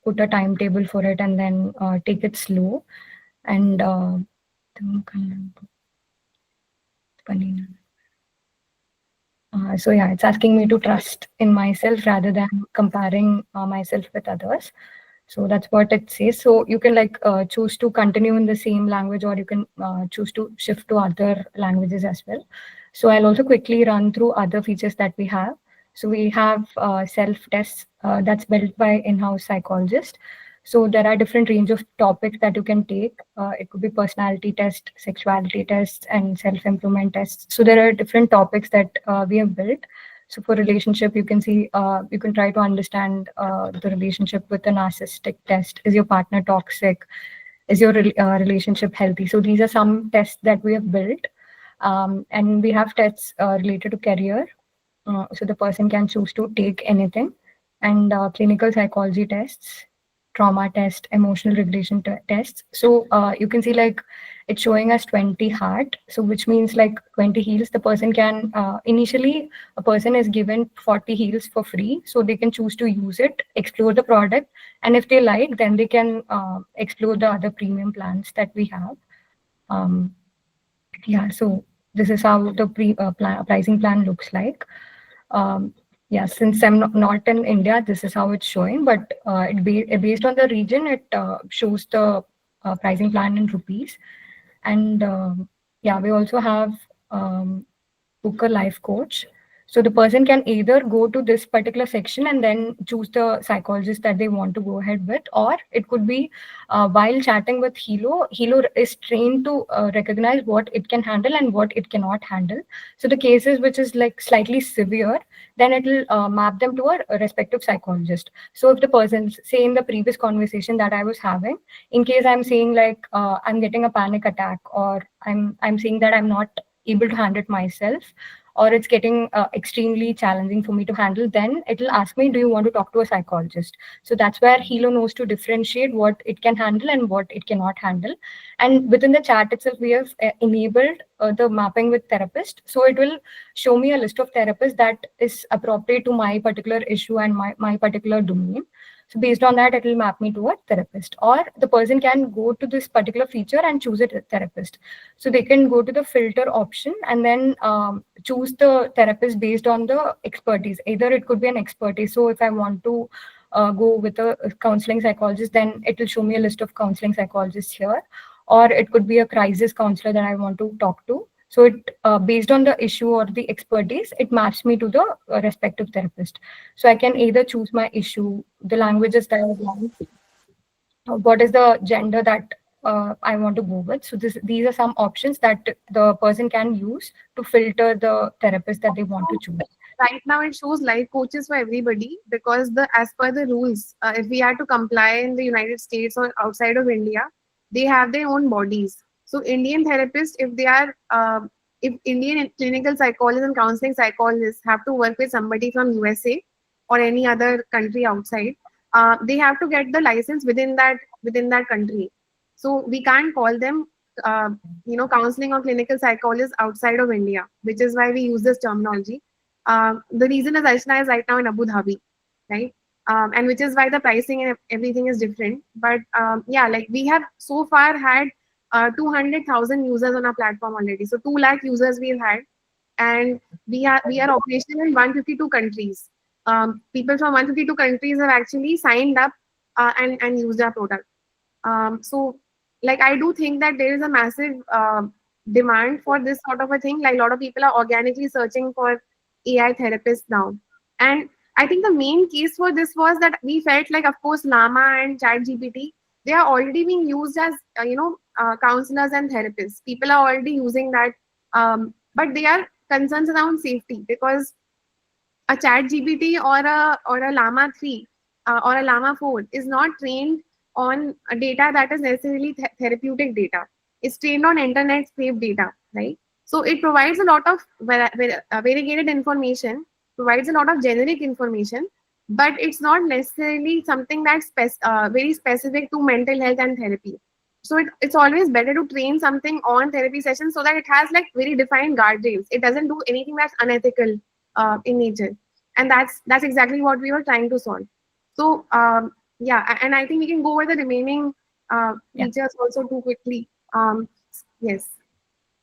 Speaker 3: put a timetable for it, and then take it slow. And so yeah, it's asking me to trust in myself rather than comparing myself with others. So that's what it says. So you can like choose to continue in the same language, or you can choose to shift to other languages as well. So I'll also quickly run through other features that we have. So we have self-tests that's built by in-house psychologists. So there are different range of topics that you can take. It could be personality test, sexuality tests, and self-improvement tests. So there are different topics that we have built. So for relationship, you can see, you can try to understand the relationship with a narcissistic test. Is your partner toxic? Is your relationship healthy? So these are some tests that we have built. And we have tests related to career. So the person can choose to take anything. And clinical psychology tests, trauma test, emotional regulation tests. So you can see like it's showing us 20 heart. So which means like 20 heals. The person can initially a person is given 40 heals for free. So they can choose to use it, explore the product. And if they like, then they can explore the other premium plans that we have. Yeah, so this is how the pricing plan looks like. Yeah, since I'm not in India, this is how it's showing, but based on the region, it shows the pricing plan in rupees. And yeah, we also have book a life coach. So the person can either go to this particular section and then choose the psychologist that they want to go ahead with, or it could be while chatting with Hilo is trained to recognize what it can handle and what it cannot handle. So the cases which is like slightly severe, then it will map them to a respective psychologist. So if the person, say in the previous conversation that I was having, in case I'm saying like I'm getting a panic attack, or I'm saying that I'm not able to handle it myself, or it's getting extremely challenging for me to handle, then it will ask me, do you want to talk to a psychologist? So that's where Hilo knows to differentiate what it can handle and what it cannot handle. And within the chat itself, we have enabled the mapping with therapist. So it will show me a list of therapists that is appropriate to my particular issue and my particular domain. So based on that, it will map me to a therapist, or the person can go to this particular feature and choose a therapist. So they can go to the filter option and then choose the therapist based on the expertise. Either it could be an expertise. So if I want to go with a counseling psychologist, then it will show me a list of counseling psychologists here. Or it could be a crisis counselor that I want to talk to. So it based on the issue or the expertise, it maps me to the respective therapist. So I can either choose my issue, the languages that I want, what is the gender that I want to go with. So these are some options that the person can use to filter the therapist that they want to choose.
Speaker 2: Right now it shows life coaches for everybody, because as per the rules, if we are to comply in the United States or outside of India, they have their own bodies. So Indian therapists, if they are if Indian clinical psychologists and counseling psychologists have to work with somebody from USA or any other country outside, they have to get the license within that country. So we can't call them counseling or clinical psychologists outside of India, which is why we use this terminology. The reason is Archana is right now in Abu Dhabi, right? And which is why the pricing and everything is different. But yeah, like we have so far had 200,000 users on our platform already. So 2 lakh users we've had, and we are operational in 152 countries. People from 152 countries have actually signed up and used our product. So like I do think that there is a massive demand for this sort of a thing. Like a lot of people are organically searching for AI therapists now. And I think the main case for this was that we felt like, of course, Llama and ChatGPT, they are already being used as counselors and therapists. People are already using that, but they are concerns around safety, because a ChatGPT or a Llama 3 or a Llama 4 is not trained on data that is necessarily therapeutic data. It's trained on internet scrape data, right? So it provides a lot of variegated information, provides a lot of generic information, but it's not necessarily something that's very specific to mental health and therapy. So it's always better to train something on therapy sessions so that it has like very defined guardrails. It doesn't do anything that's unethical in nature, and that's exactly what we were trying to solve. So yeah, and I think we can go over the remaining features also too quickly. Yes.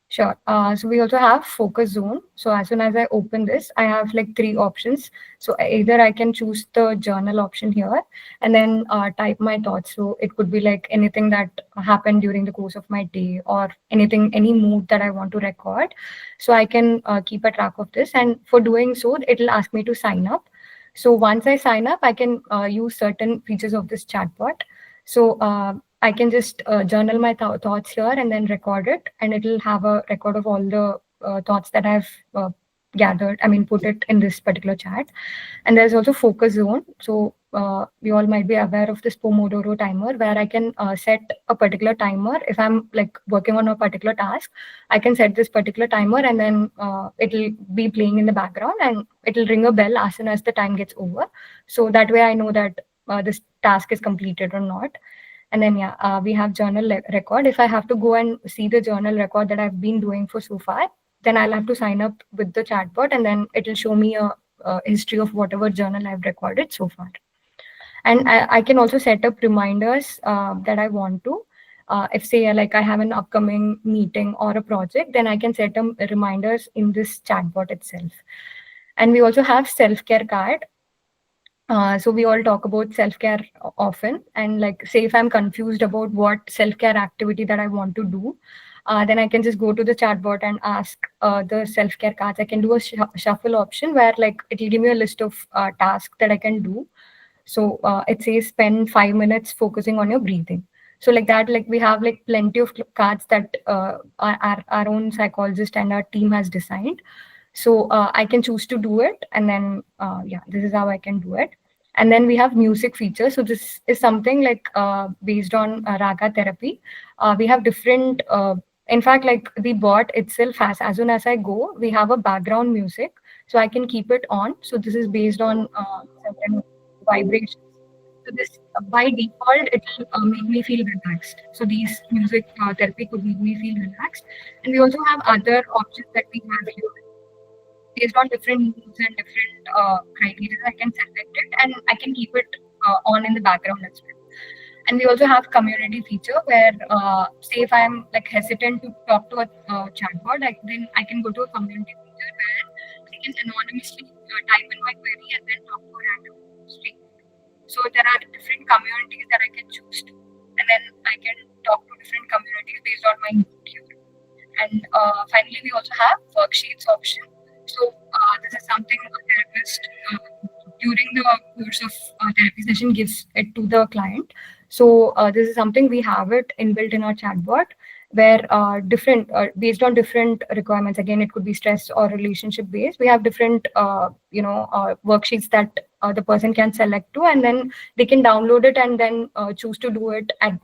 Speaker 3: Sure. So we also have focus zone. So as soon as I open this, I have like three options. So either I can choose the journal option here and then type my thoughts. So it could be like anything that happened during the course of my day or anything, any mood that I want to record. So I can keep a track of this. And for doing so, it'll ask me to sign up. So once I sign up, I can use certain features of this chatbot. So I can just journal my thoughts here and then record it, and it'll have a record of all the thoughts that I've gathered. I mean, put it in this particular chat. And there's also focus zone. So we all might be aware of this Pomodoro timer, where I can set a particular timer. If I'm like working on a particular task, I can set this particular timer, and then it'll be playing in the background, and it'll ring a bell as soon as the time gets over. So that way I know that this task is completed or not. And then, yeah, we have journal record. If I have to go and see the journal record that I've been doing for so far, then I'll have to sign up with the chatbot, and then it'll show me a history of whatever journal I've recorded so far. And I can also set up reminders that I want to. If say like I have an upcoming meeting or a project, then I can set reminders in this chatbot itself. And we also have self-care card. So we all talk about self-care often, and like say if I'm confused about what self-care activity that I want to do, then I can just go to the chatbot and ask the self-care cards. I can do a shuffle option where like it will give me a list of tasks that I can do. So it says spend 5 minutes focusing on your breathing. So like that, like we have like plenty of cards that our own psychologist and our team has designed. So I can choose to do it, and then yeah, this is how I can do it. And then we have music features. So this is something like based on raga therapy. We have different. In fact, like the bot itself has, as soon as I go, we have a background music, so I can keep it on. So this is based on certain vibrations. So this by default, it will make me feel relaxed. So these music therapy could make me feel relaxed. And we also have other options that we have here based on different moods and different criteria. I can select it and I can keep it on in the background as well. And we also have community feature where, say, if I'm like hesitant to talk to a chatbot, then I can go to a community feature where I can anonymously type in my query and then talk to a random stranger. So there are different communities that I can choose to, and then I can talk to different communities based on my mood here. And finally, we also have worksheets option. So this is something a therapist during the course of therapy session gives it to the client. So this is something we have it inbuilt in our chatbot, where different based on different requirements. Again, it could be stress or relationship based. We have different worksheets that the person can select to, and then they can download it and then choose to do it at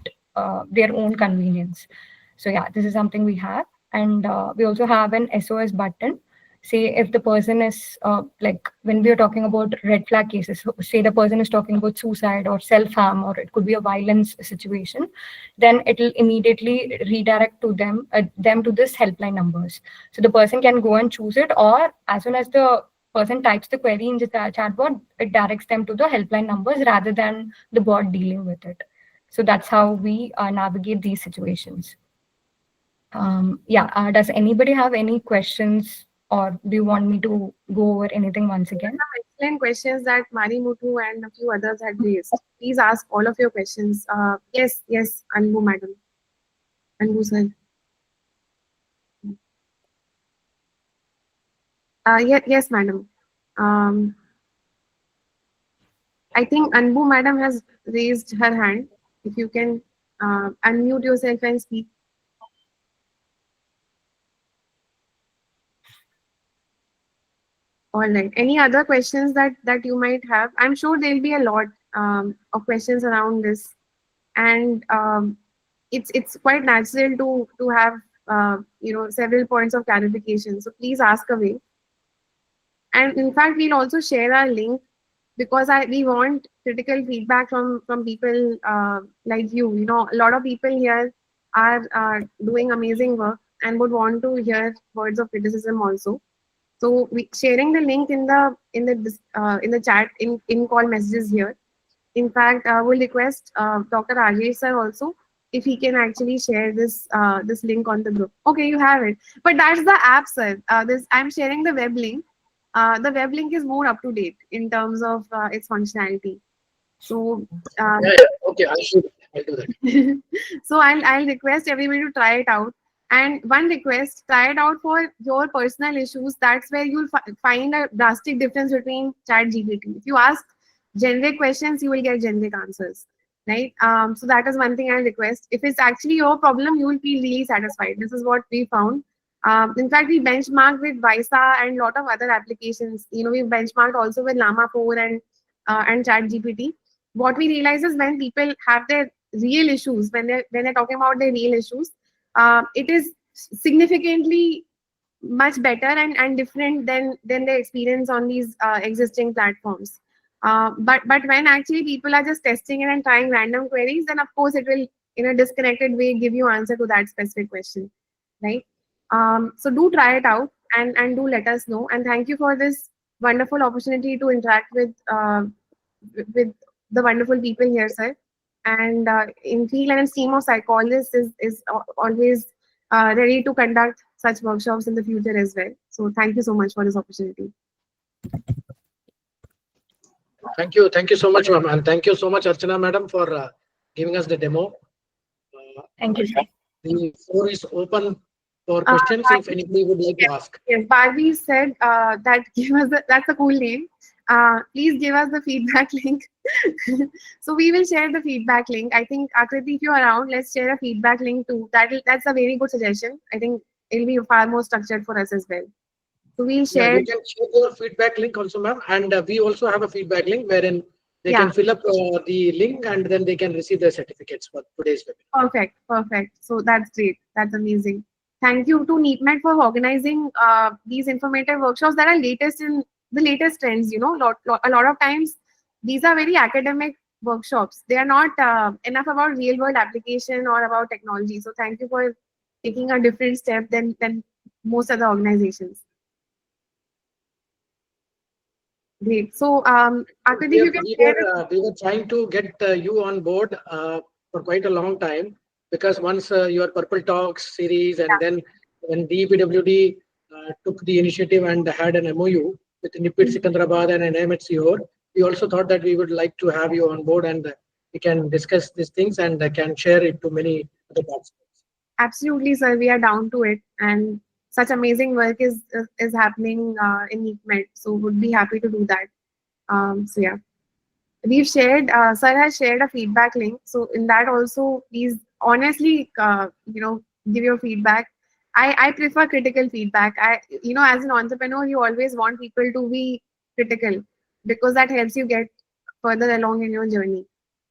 Speaker 3: their own convenience. So yeah, this is something we have. And we also have an SOS button. Say if the person is like when we are talking about red flag cases, so say the person is talking about suicide or self-harm, or it could be a violence situation, then it will immediately redirect to them to this helpline numbers. So the person can go and choose it, or as soon as the person types the query in the chatbot, it directs them to the helpline numbers rather than the bot dealing with it. So that's how we navigate these situations. Yeah, does anybody have any questions, or do you want me to go over anything once again?
Speaker 2: Some excellent questions that Mari Muthu and a few others had raised. Please ask all of your questions. Yes, Anbu madam. Anbu sir. Yes, madam. I think Anbu madam has raised her hand. If you can unmute yourself and speak. All right. Any other questions that you might have? I'm sure there'll be a lot of questions around this, and it's quite natural to have several points of clarification. So please ask away. And in fact, we'll also share our link because we want critical feedback from people like you. You know, a lot of people here are doing amazing work and would want to hear words of criticism also. So we sharing the link in the chat in call messages here. In fact, we'll request Dr. Rajesh sir also if he can actually share this link on the group. Okay, you have it. But that's the app, sir. This I'm sharing the web link. The web link is more up to date in terms of its functionality. So
Speaker 1: Okay, I'll do that.
Speaker 2: so I'll request everybody to try it out. And one request, try it out for your personal issues. That's where you'll find a drastic difference between chat GPT. If you ask generic questions, you will get generic answers, right? So that is one thing I'll request. If it's actually your problem, you will feel really satisfied. This is what we found. In fact, we benchmarked with Visa and a lot of other applications. We benchmarked also with Llama 4 and chat GPT. What we realize is when people have their real issues, when they're talking about their real issues, it is significantly much better and different than the experience on these existing platforms. But when actually people are just testing it and trying random queries, then of course it will, in a disconnected way, give you answer to that specific question, right? So do try it out and do let us know. And thank you for this wonderful opportunity to interact with the wonderful people here, sir. And in field and team of psychologists is always ready to conduct such workshops in the future as well. So thank you so much for this opportunity.
Speaker 1: Thank you so much, ma'am, and thank you so much, Archana madam, for giving us the demo.
Speaker 3: Thank you, sir.
Speaker 1: The floor is open for questions if anybody would like to ask.
Speaker 2: Yes, Barbie said that that's a cool name. Please give us the feedback link. So we will share the feedback link. I think Akriti, if you're around, let's share a feedback link too. That's a very good suggestion. I think it'll be far more structured for us as well. So we'll
Speaker 1: Yeah,
Speaker 2: share.
Speaker 1: you can share your feedback link also, ma'am, and we also have a feedback link wherein they
Speaker 2: Yeah.
Speaker 1: can fill up the link and then they can receive their certificates for today's webinar.
Speaker 2: Perfect. So that's great. That's amazing. Thank you to NeetMed for organizing these informative workshops that are the latest trends. A lot of times these are very academic workshops. They are not enough about real world application or about technology. So thank you for taking a different step than most other organizations. Great. So Akriti, you can share.
Speaker 1: We were trying to get you on board for quite a long time, because once your Purple Talks series and then when DPWD took the initiative and had an MOU with NIPIT Sikandrabad and NIMHCO, we also thought that we would like to have you on board and we can discuss these things and can share it to many other participants.
Speaker 2: Absolutely, sir. We are down to it, and such amazing work is happening in NeetMed. So would be happy to do that. So yeah, we've shared. Sir has shared a feedback link. So in that also, please honestly, give your feedback. I prefer critical feedback. As an entrepreneur, you always want people to be critical because that helps you get further along in your journey.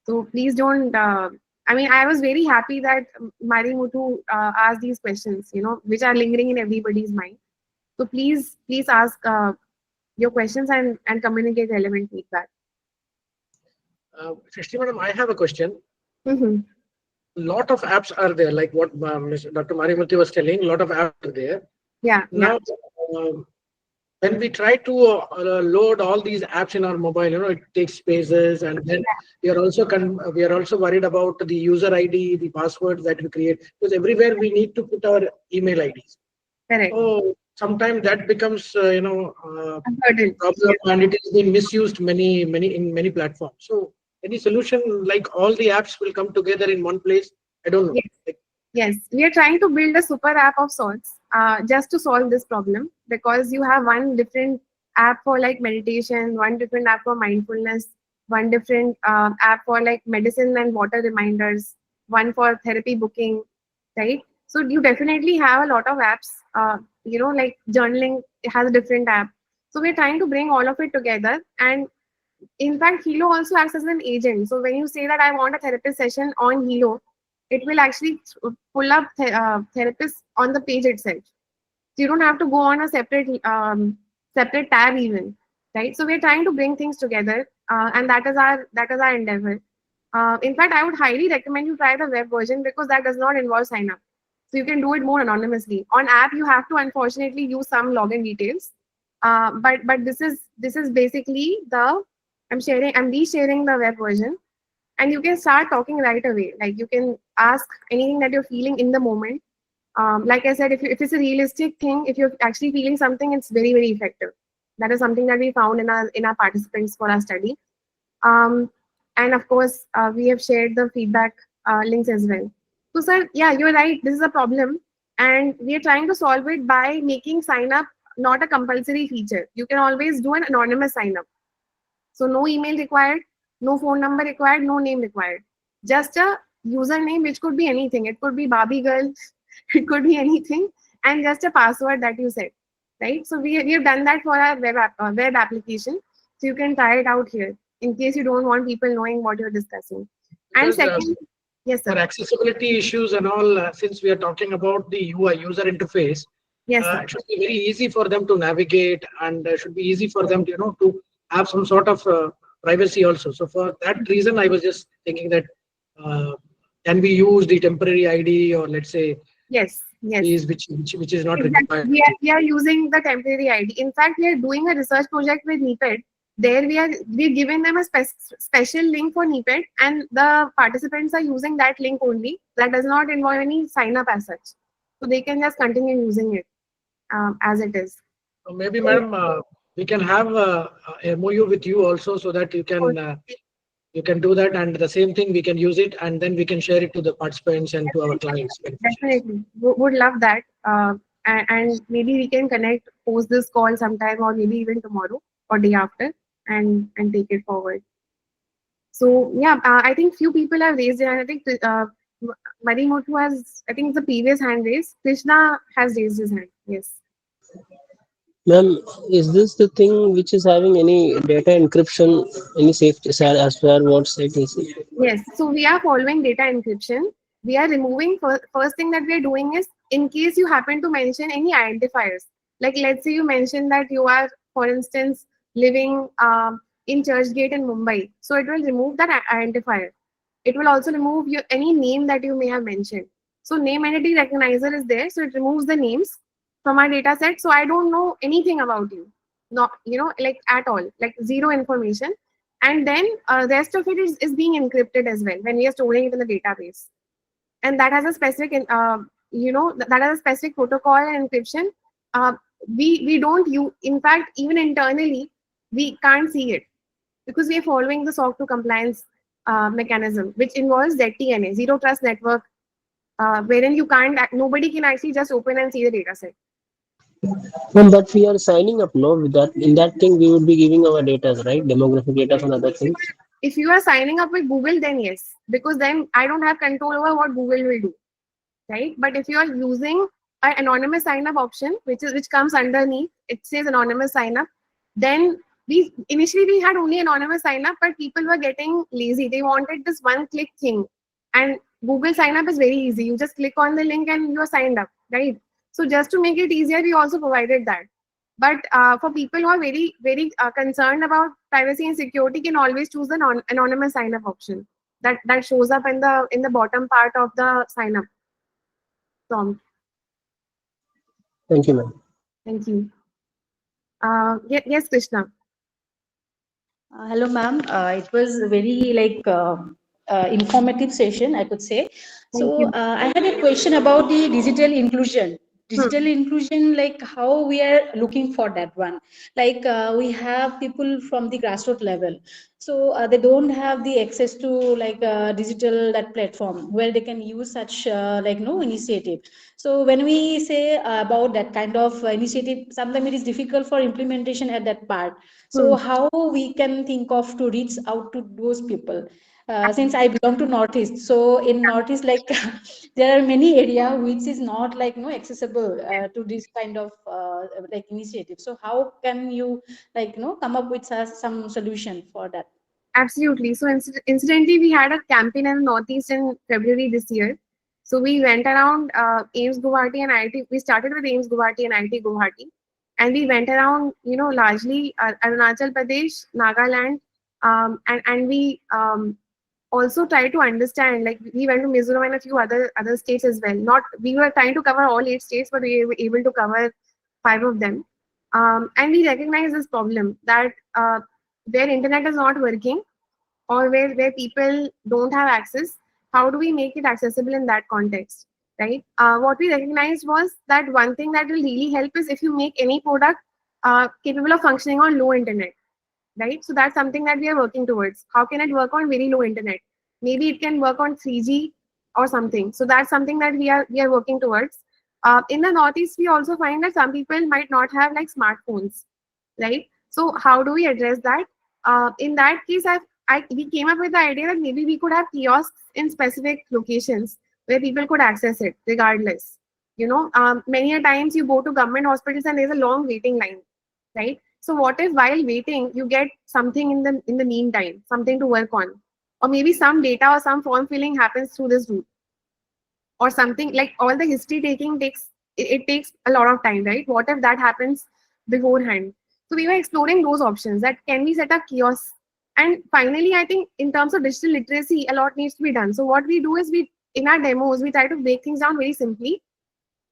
Speaker 2: So please don't. I was very happy that Mari Muthu asked these questions, which are lingering in everybody's mind. So please ask your questions and communicate relevant feedback.
Speaker 1: Srishti madam, I have a question.
Speaker 2: Mm-hmm.
Speaker 1: Lot of apps are there, like what Dr. Mariamurthy was telling. A lot of apps are there.
Speaker 2: Yeah.
Speaker 1: Now, when we try to load all these apps in our mobile, it takes spaces, and then we are also worried about the user ID, the passwords that we create, because everywhere we need to put our email IDs.
Speaker 2: Correct.
Speaker 1: So sometimes that becomes a
Speaker 2: Burden.
Speaker 1: problem, and it is being misused in many platforms. So any solution like all the apps will come together in one place? I don't know.
Speaker 2: Yes, we are trying to build a super app of sorts just to solve this problem, because you have one different app for like meditation, one different app for mindfulness, one different app for like medicine and water reminders, one for therapy booking, right? So you definitely have a lot of apps, like journaling has a different app. So we're trying to bring all of it together. And in fact, Hilo also acts as an agent. So when you say that I want a therapist session on Hilo, it will actually pull up therapists on the page itself. So you don't have to go on a separate tab even, right? So we're trying to bring things together, and that is our endeavor. In fact, I would highly recommend you try the web version, because that does not involve sign up. So you can do it more anonymously. On app, you have to unfortunately use some login details. But this is basically I'm resharing the web version. and you can start talking right away. Like you can ask anything that you're feeling in the moment. Like I said, if it's a realistic thing, if you're actually feeling something, it's very, very effective. That is something that we found in our participants for our study. And of course, we have shared the feedback links as well. So, sir, yeah, you're right. This is a problem, and we are trying to solve it by making sign up not a compulsory feature. You can always do an anonymous sign up. So, no email required, no phone number required, no name required. Just a username, which could be anything. It could be Barbie girl, it could be anything, and just a password that you set, right? So we have done that for our web application. So you can try it out here in case you don't want people knowing what you're discussing. And
Speaker 1: Because
Speaker 2: second, yes,
Speaker 1: for
Speaker 2: sir.
Speaker 1: accessibility issues and all, since we are talking about the UI user interface,
Speaker 2: Yes, sir.
Speaker 1: it should be very easy for them to navigate, and should be easy for them to to have some sort of privacy also. So for that reason, I was just thinking that uh, can we use the temporary ID, or let's say
Speaker 2: Yes, yes.
Speaker 1: is which is not
Speaker 2: Exactly.
Speaker 1: required.
Speaker 2: We are using the temporary ID. In fact, we are doing a research project with NIPED. There we're giving them a special link for NIPED, and the participants are using that link only. That does not involve any sign up as such. So they can just continue using it as it is.
Speaker 1: So maybe, madam, we can have a MOU with you also, so that you can do that, and the same thing we can use it, and then we can share it to the participants and to our clients.
Speaker 2: Definitely. Would love that. And maybe we can connect post this call sometime, or maybe even tomorrow or day after, and take it forward. So yeah, I think few people have raised their hand. I think Marimoto has, I think it's the previous hand raised. Krishna has raised his hand. Yes.
Speaker 6: Ma'am, is this the thing which is having any data encryption, any safety, sir, as per what site is it?
Speaker 2: Yes, so we are following data encryption. We are removing, first thing that we are doing is, in case you happen to mention any identifiers, like let's say you mention that you are, for instance, living in Churchgate in Mumbai. So it will remove that identifier. It will also remove any name that you may have mentioned. So name entity recognizer is there. So it removes the names from our data set. So I don't know anything about you. Not, like at all, like zero information. And then the rest of it is being encrypted as well when we are storing it in the database. And that has a specific, that has a specific protocol and encryption. Uh, we don't use, in fact, even internally, we can't see it because we are following the SOC 2 compliance mechanism, which involves ZTNA, Zero Trust Network, wherein nobody can actually just open and see the data set.
Speaker 6: Ma'am, but we are signing up, no? With that, in that thing, we would be giving our data, right? Demographic data and other things.
Speaker 2: If you are signing up with Google, then yes, because then I don't have control over what Google will do, right? But if you are using an anonymous sign up option, which comes underneath, it says anonymous sign up, then initially we had only anonymous sign up, but people were getting lazy. They wanted this one click thing, and Google sign up is very easy. You just click on the link and you're signed up, right? So just to make it easier, we also provided that. But for people who are very, very concerned about privacy and security, can always choose the anonymous sign up option that shows up in the bottom part of the sign up prompt.
Speaker 6: Thank you, ma'am.
Speaker 2: Thank you. Yes, Krishna.
Speaker 7: Hello, ma'am. It was a very informative session, I could say.
Speaker 2: Thank
Speaker 7: So
Speaker 2: you.
Speaker 7: I had a question about the digital inclusion.
Speaker 2: Hmm.
Speaker 7: Digital inclusion, like how we are looking for that one. Like we have people from the grassroots level, so they don't have the access to digital that platform where they can use such no initiative. So when we say about that kind of initiative, sometimes it is difficult for implementation at that part.
Speaker 2: Hmm.
Speaker 7: So how we can think of to reach out to those people? Since I belong to Northeast, so in Northeast, there are many area which is not accessible to this kind of initiative. So how can you come up with some solution for that?
Speaker 2: Absolutely. So incidentally, we had a campaign in the Northeast in February this year. So we went around AIMS Guwahati and IIT. We started with AIMS Guwahati and IIT Guwahati, and we went around, largely Arunachal Pradesh, Nagaland, and we also try to understand. Like we went to Mizoram and a few other states as well. Not we were trying to cover all 8 states, but we were able to cover 5 of them. And we recognize this problem that where internet is not working, or where people don't have access, how do we make it accessible in that context, right? What we recognized was that one thing that will really help is if you make any product capable of functioning on low internet, right? So that's something that we are working towards. How can it work on very low internet? Maybe it can work on 3G or something. So that's something that we are working towards. In the Northeast, we also find that some people might not have like smartphones, right? So how do we address that? In that case, we came up with the idea that maybe we could have kiosks in specific locations where people could access it regardless. Many a times you go to government hospitals and there's a long waiting line, right? So what if while waiting you get something in the meantime, something to work on, or maybe some data or some form filling happens through this route, or something like all the history taking it takes a lot of time, right? What if that happens beforehand? So we were exploring those options, that can we set up kiosks. And finally, I think in terms of digital literacy, a lot needs to be done. So what we do is, we in our demos we try to break things down very simply,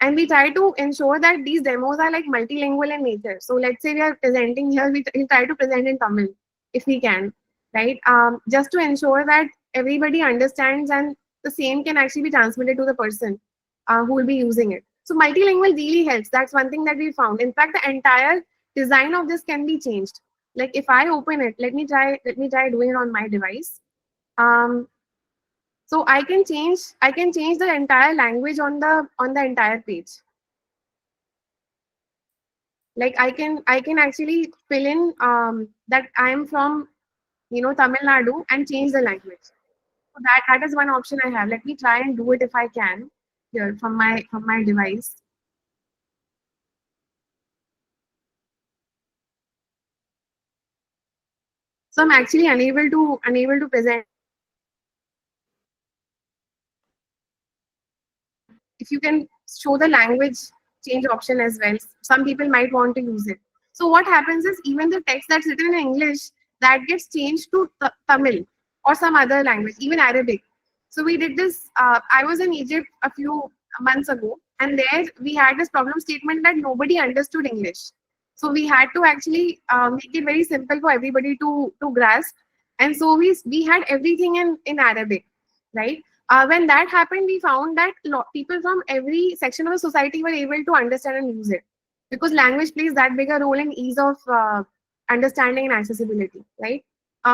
Speaker 2: and we try to ensure that these demos are like multilingual in nature. So let's say we are presenting here, we try to present in Tamil if we can, right? Just to ensure that everybody understands and the same can actually be transmitted to the person who will be using it. So multilingual really helps. That's one thing that we found. In fact, the entire design of this can be changed. Like if I open it, let me try doing it on my device. So I can change the entire language on the entire page. Like I can actually fill in that I am from Tamil Nadu and change the language. So that is one option I have. Let me try and do it if I can here from my device. So I'm actually unable to present. If you can show the language change option as well, some people might want to use it. So what happens is, even the text that's written in English, that gets changed to Tamil or some other language, even Arabic. So we did this. I was in Egypt a few months ago, and there we had this problem statement that nobody understood English. So we had to actually make it very simple for everybody to grasp. And so we had everything in Arabic, right? When that happened, we found that people from every section of the society were able to understand and use it, because language plays that big a role in ease of understanding and accessibility, right?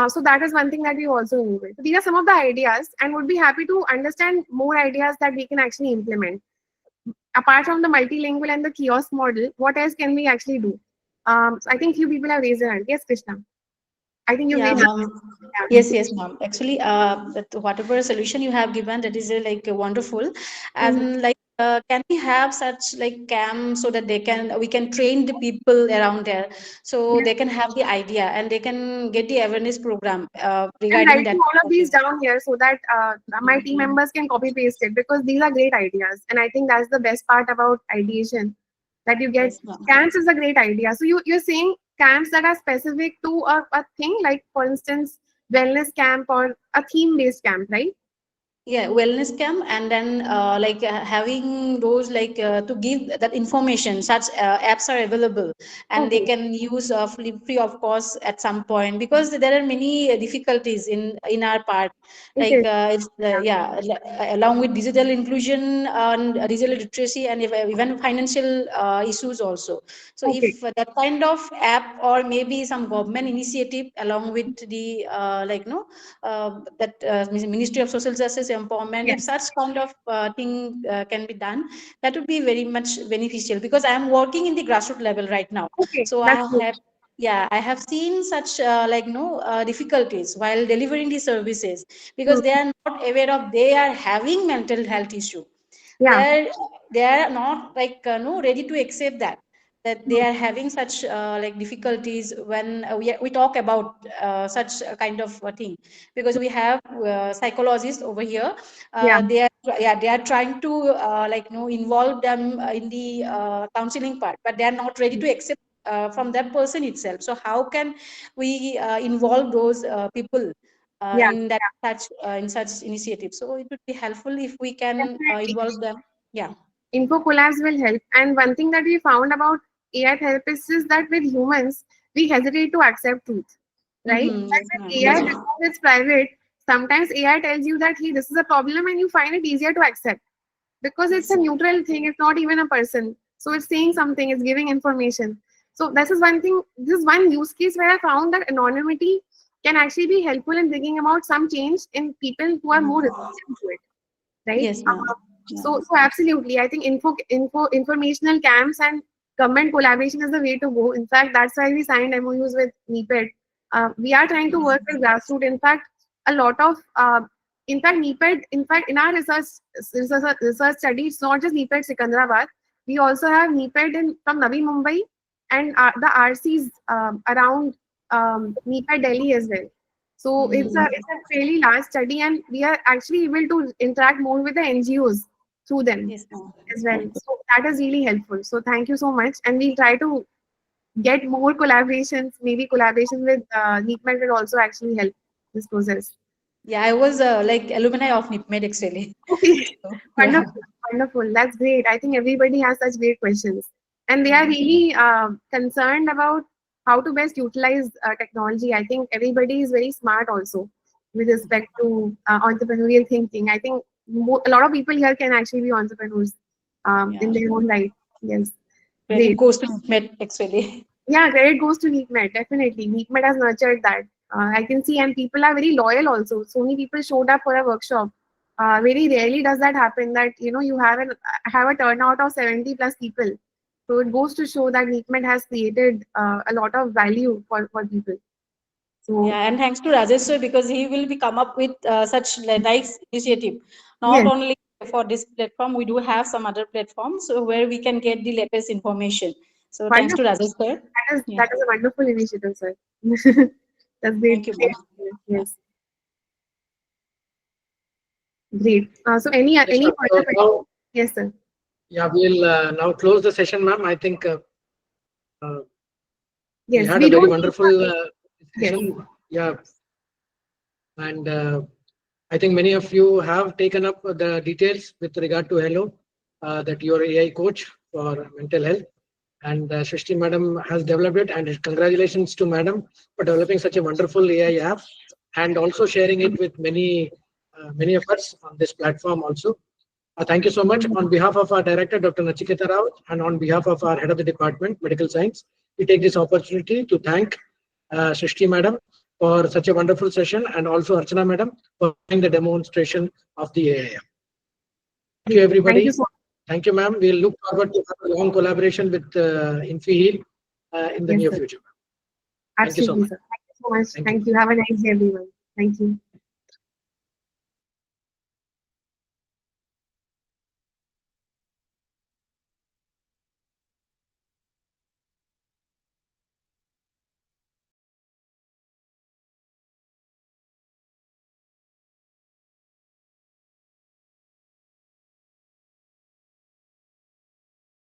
Speaker 2: So that is one thing that we also enabled. So these are some of the ideas, and would be happy to understand more ideas that we can actually implement. Apart from the multilingual and the kiosk model, what else can we actually do? So I think few people have raised their hand. Yes, Krishna. I think you
Speaker 7: Yeah,
Speaker 2: raised your
Speaker 7: ma'am.
Speaker 2: hand.
Speaker 7: Yes, ma'am. Actually, that whatever solution you have given, that is like wonderful.
Speaker 2: Mhm.
Speaker 7: And like, can we have such like camp so that we can train the people around there, so
Speaker 2: Yes.
Speaker 7: they can have the idea and they can get the awareness program
Speaker 2: I'm
Speaker 7: regarding
Speaker 2: writing
Speaker 7: that
Speaker 2: all of these
Speaker 7: topic.
Speaker 2: down here so that my team members can copy paste it, because these are great ideas. And I think that's the best part about ideation, that you get
Speaker 7: Yes, ma'am.
Speaker 2: camps is a great idea. So you're saying camps that are specific to a thing, like for instance, wellness camp or a theme based camp, right?
Speaker 7: Yeah, wellness camp, and then like having those like to give that information. Such apps are available, and they
Speaker 2: Okay.
Speaker 7: can use free of cost at some point, because there are many difficulties in our part.
Speaker 2: It
Speaker 7: Like
Speaker 2: is.
Speaker 7: it's yeah, along with digital inclusion and digital literacy, and even financial issues also. So
Speaker 2: Okay.
Speaker 7: if that kind of app, or maybe some government initiative along with the like no that Ministry of Social Justice Empowerment, if
Speaker 2: Yes.
Speaker 7: such kind of thing can be done, that would be very much beneficial, because I am working in the grassroots level right now.
Speaker 2: Okay.
Speaker 7: So
Speaker 2: That's good.
Speaker 7: I have seen such like no difficulties while delivering the services,
Speaker 2: Hmm.
Speaker 7: because they are not aware of they are having mental health issue. they
Speaker 2: Yeah.
Speaker 7: are they are not like no ready to accept that they
Speaker 2: Hmm.
Speaker 7: are having such like difficulties when we talk about such a kind of thing, because we have psychologists over here.
Speaker 2: Yeah.
Speaker 7: They are trying to like involve them in the counseling part, but they are not ready to accept from that person itself. So how can we involve those people
Speaker 2: Yeah.
Speaker 7: in such initiatives? So it would be helpful if we can
Speaker 2: Definitely.
Speaker 7: involve them. Yeah.
Speaker 2: Info collabs will help. And one thing that we found about AI therapists is that with humans, we hesitate to accept truth, right?
Speaker 7: Mhm,
Speaker 2: But
Speaker 7: yes,
Speaker 2: with
Speaker 7: ma'am.
Speaker 2: AI,
Speaker 7: Yes, ma'am.
Speaker 2: because it's private, sometimes AI tells you that, hey, this is a problem, and you find it easier to accept because it's a neutral thing. It's not even a person. So it's saying something, it's giving information. So this is one thing, this is one use case where I found that anonymity can actually be helpful in bringing about some change in people who are more resistant to it, right?
Speaker 7: Yes, ma'am.
Speaker 2: So absolutely, I think informational camps and government collaboration is the way to go. In fact, that's why we signed MOUs with NEPED. We are trying to work with grassroots. In fact, a lot of NEPED, in fact, in our research study, it's not just NEPED Secunderabad. We also have NEPED from Navi Mumbai and the RCs around NEPED Delhi as well. So it's a fairly large study, and we are actually able to interact more with the NGOs through them
Speaker 7: Yes, ma'am.
Speaker 2: as well. So that is really helpful. So thank you so much, and we'll try to get more collaborations. Maybe collaboration with NEPMED will also actually help this process.
Speaker 7: Yeah, I was like alumni of NIPMED actually.
Speaker 2: Okay,
Speaker 7: So, yeah.
Speaker 2: wonderful, wonderful. That's great. I think everybody has such great questions, and they are really concerned about how to best utilize technology. I think everybody is very smart also with respect to entrepreneurial thinking. I think a lot of people here can actually be entrepreneurs
Speaker 7: Yeah.
Speaker 2: in their own right. Yes,
Speaker 7: Credit
Speaker 2: great.
Speaker 7: goes to NIPMED actually.
Speaker 2: Yeah, credit goes to NEETMED, definitely. NEETMED has nurtured that. I can see, and people are very loyal also. So many people showed up for a workshop. Very rarely does that happen that, you have a turnout of 70 plus people. So it goes to show that NEETMED has created a lot of value for people. So,
Speaker 7: Yeah, and thanks to Rajesh sir because he will be come up with such nice initiative. Not
Speaker 2: yes,
Speaker 7: only for this platform, we do have some other platforms where we can get the latest information. So thanks to
Speaker 2: wonderful.
Speaker 7: Rajesh sir. Yeah,
Speaker 2: That is a wonderful initiative, sir. That's
Speaker 7: thank
Speaker 2: great.
Speaker 7: you, ma'am.
Speaker 2: Yes, great. So any
Speaker 1: Yes,
Speaker 2: any
Speaker 1: ma'am. So
Speaker 2: further questions?
Speaker 1: now,
Speaker 2: Yes, sir.
Speaker 1: yeah, we'll now close the session, ma'am. I think uh, we
Speaker 2: Yes,
Speaker 1: had
Speaker 2: we
Speaker 1: a very
Speaker 2: don't need
Speaker 1: wonderful
Speaker 2: yes.
Speaker 1: discussion. Yeah, and I think many of you have taken up the details with regard to Hello, that you're AI coach for mental health. And Srishti madam has developed it, and congratulations to madam for developing such a wonderful AI app and also sharing it with many of us on this platform also. Thank you so much. On behalf of our director, Dr. Nachiketa Rao, and on behalf of our head of the department, medical science, we take this opportunity to thank Srishti madam for such a wonderful session, and also Archana madam for doing the demonstration of the AI. Thank you,
Speaker 2: Thank you
Speaker 1: everybody.
Speaker 2: so much.
Speaker 1: Thank you, ma'am. We'll look forward to have a long collaboration with InfiHeal in the
Speaker 2: Yes,
Speaker 1: near
Speaker 2: sir.
Speaker 1: future. Thank you so
Speaker 2: Absolutely,
Speaker 1: much.
Speaker 2: sir. Thank you so much.
Speaker 1: Thank you.
Speaker 2: Thank you. Have a nice day, everyone. Thank you.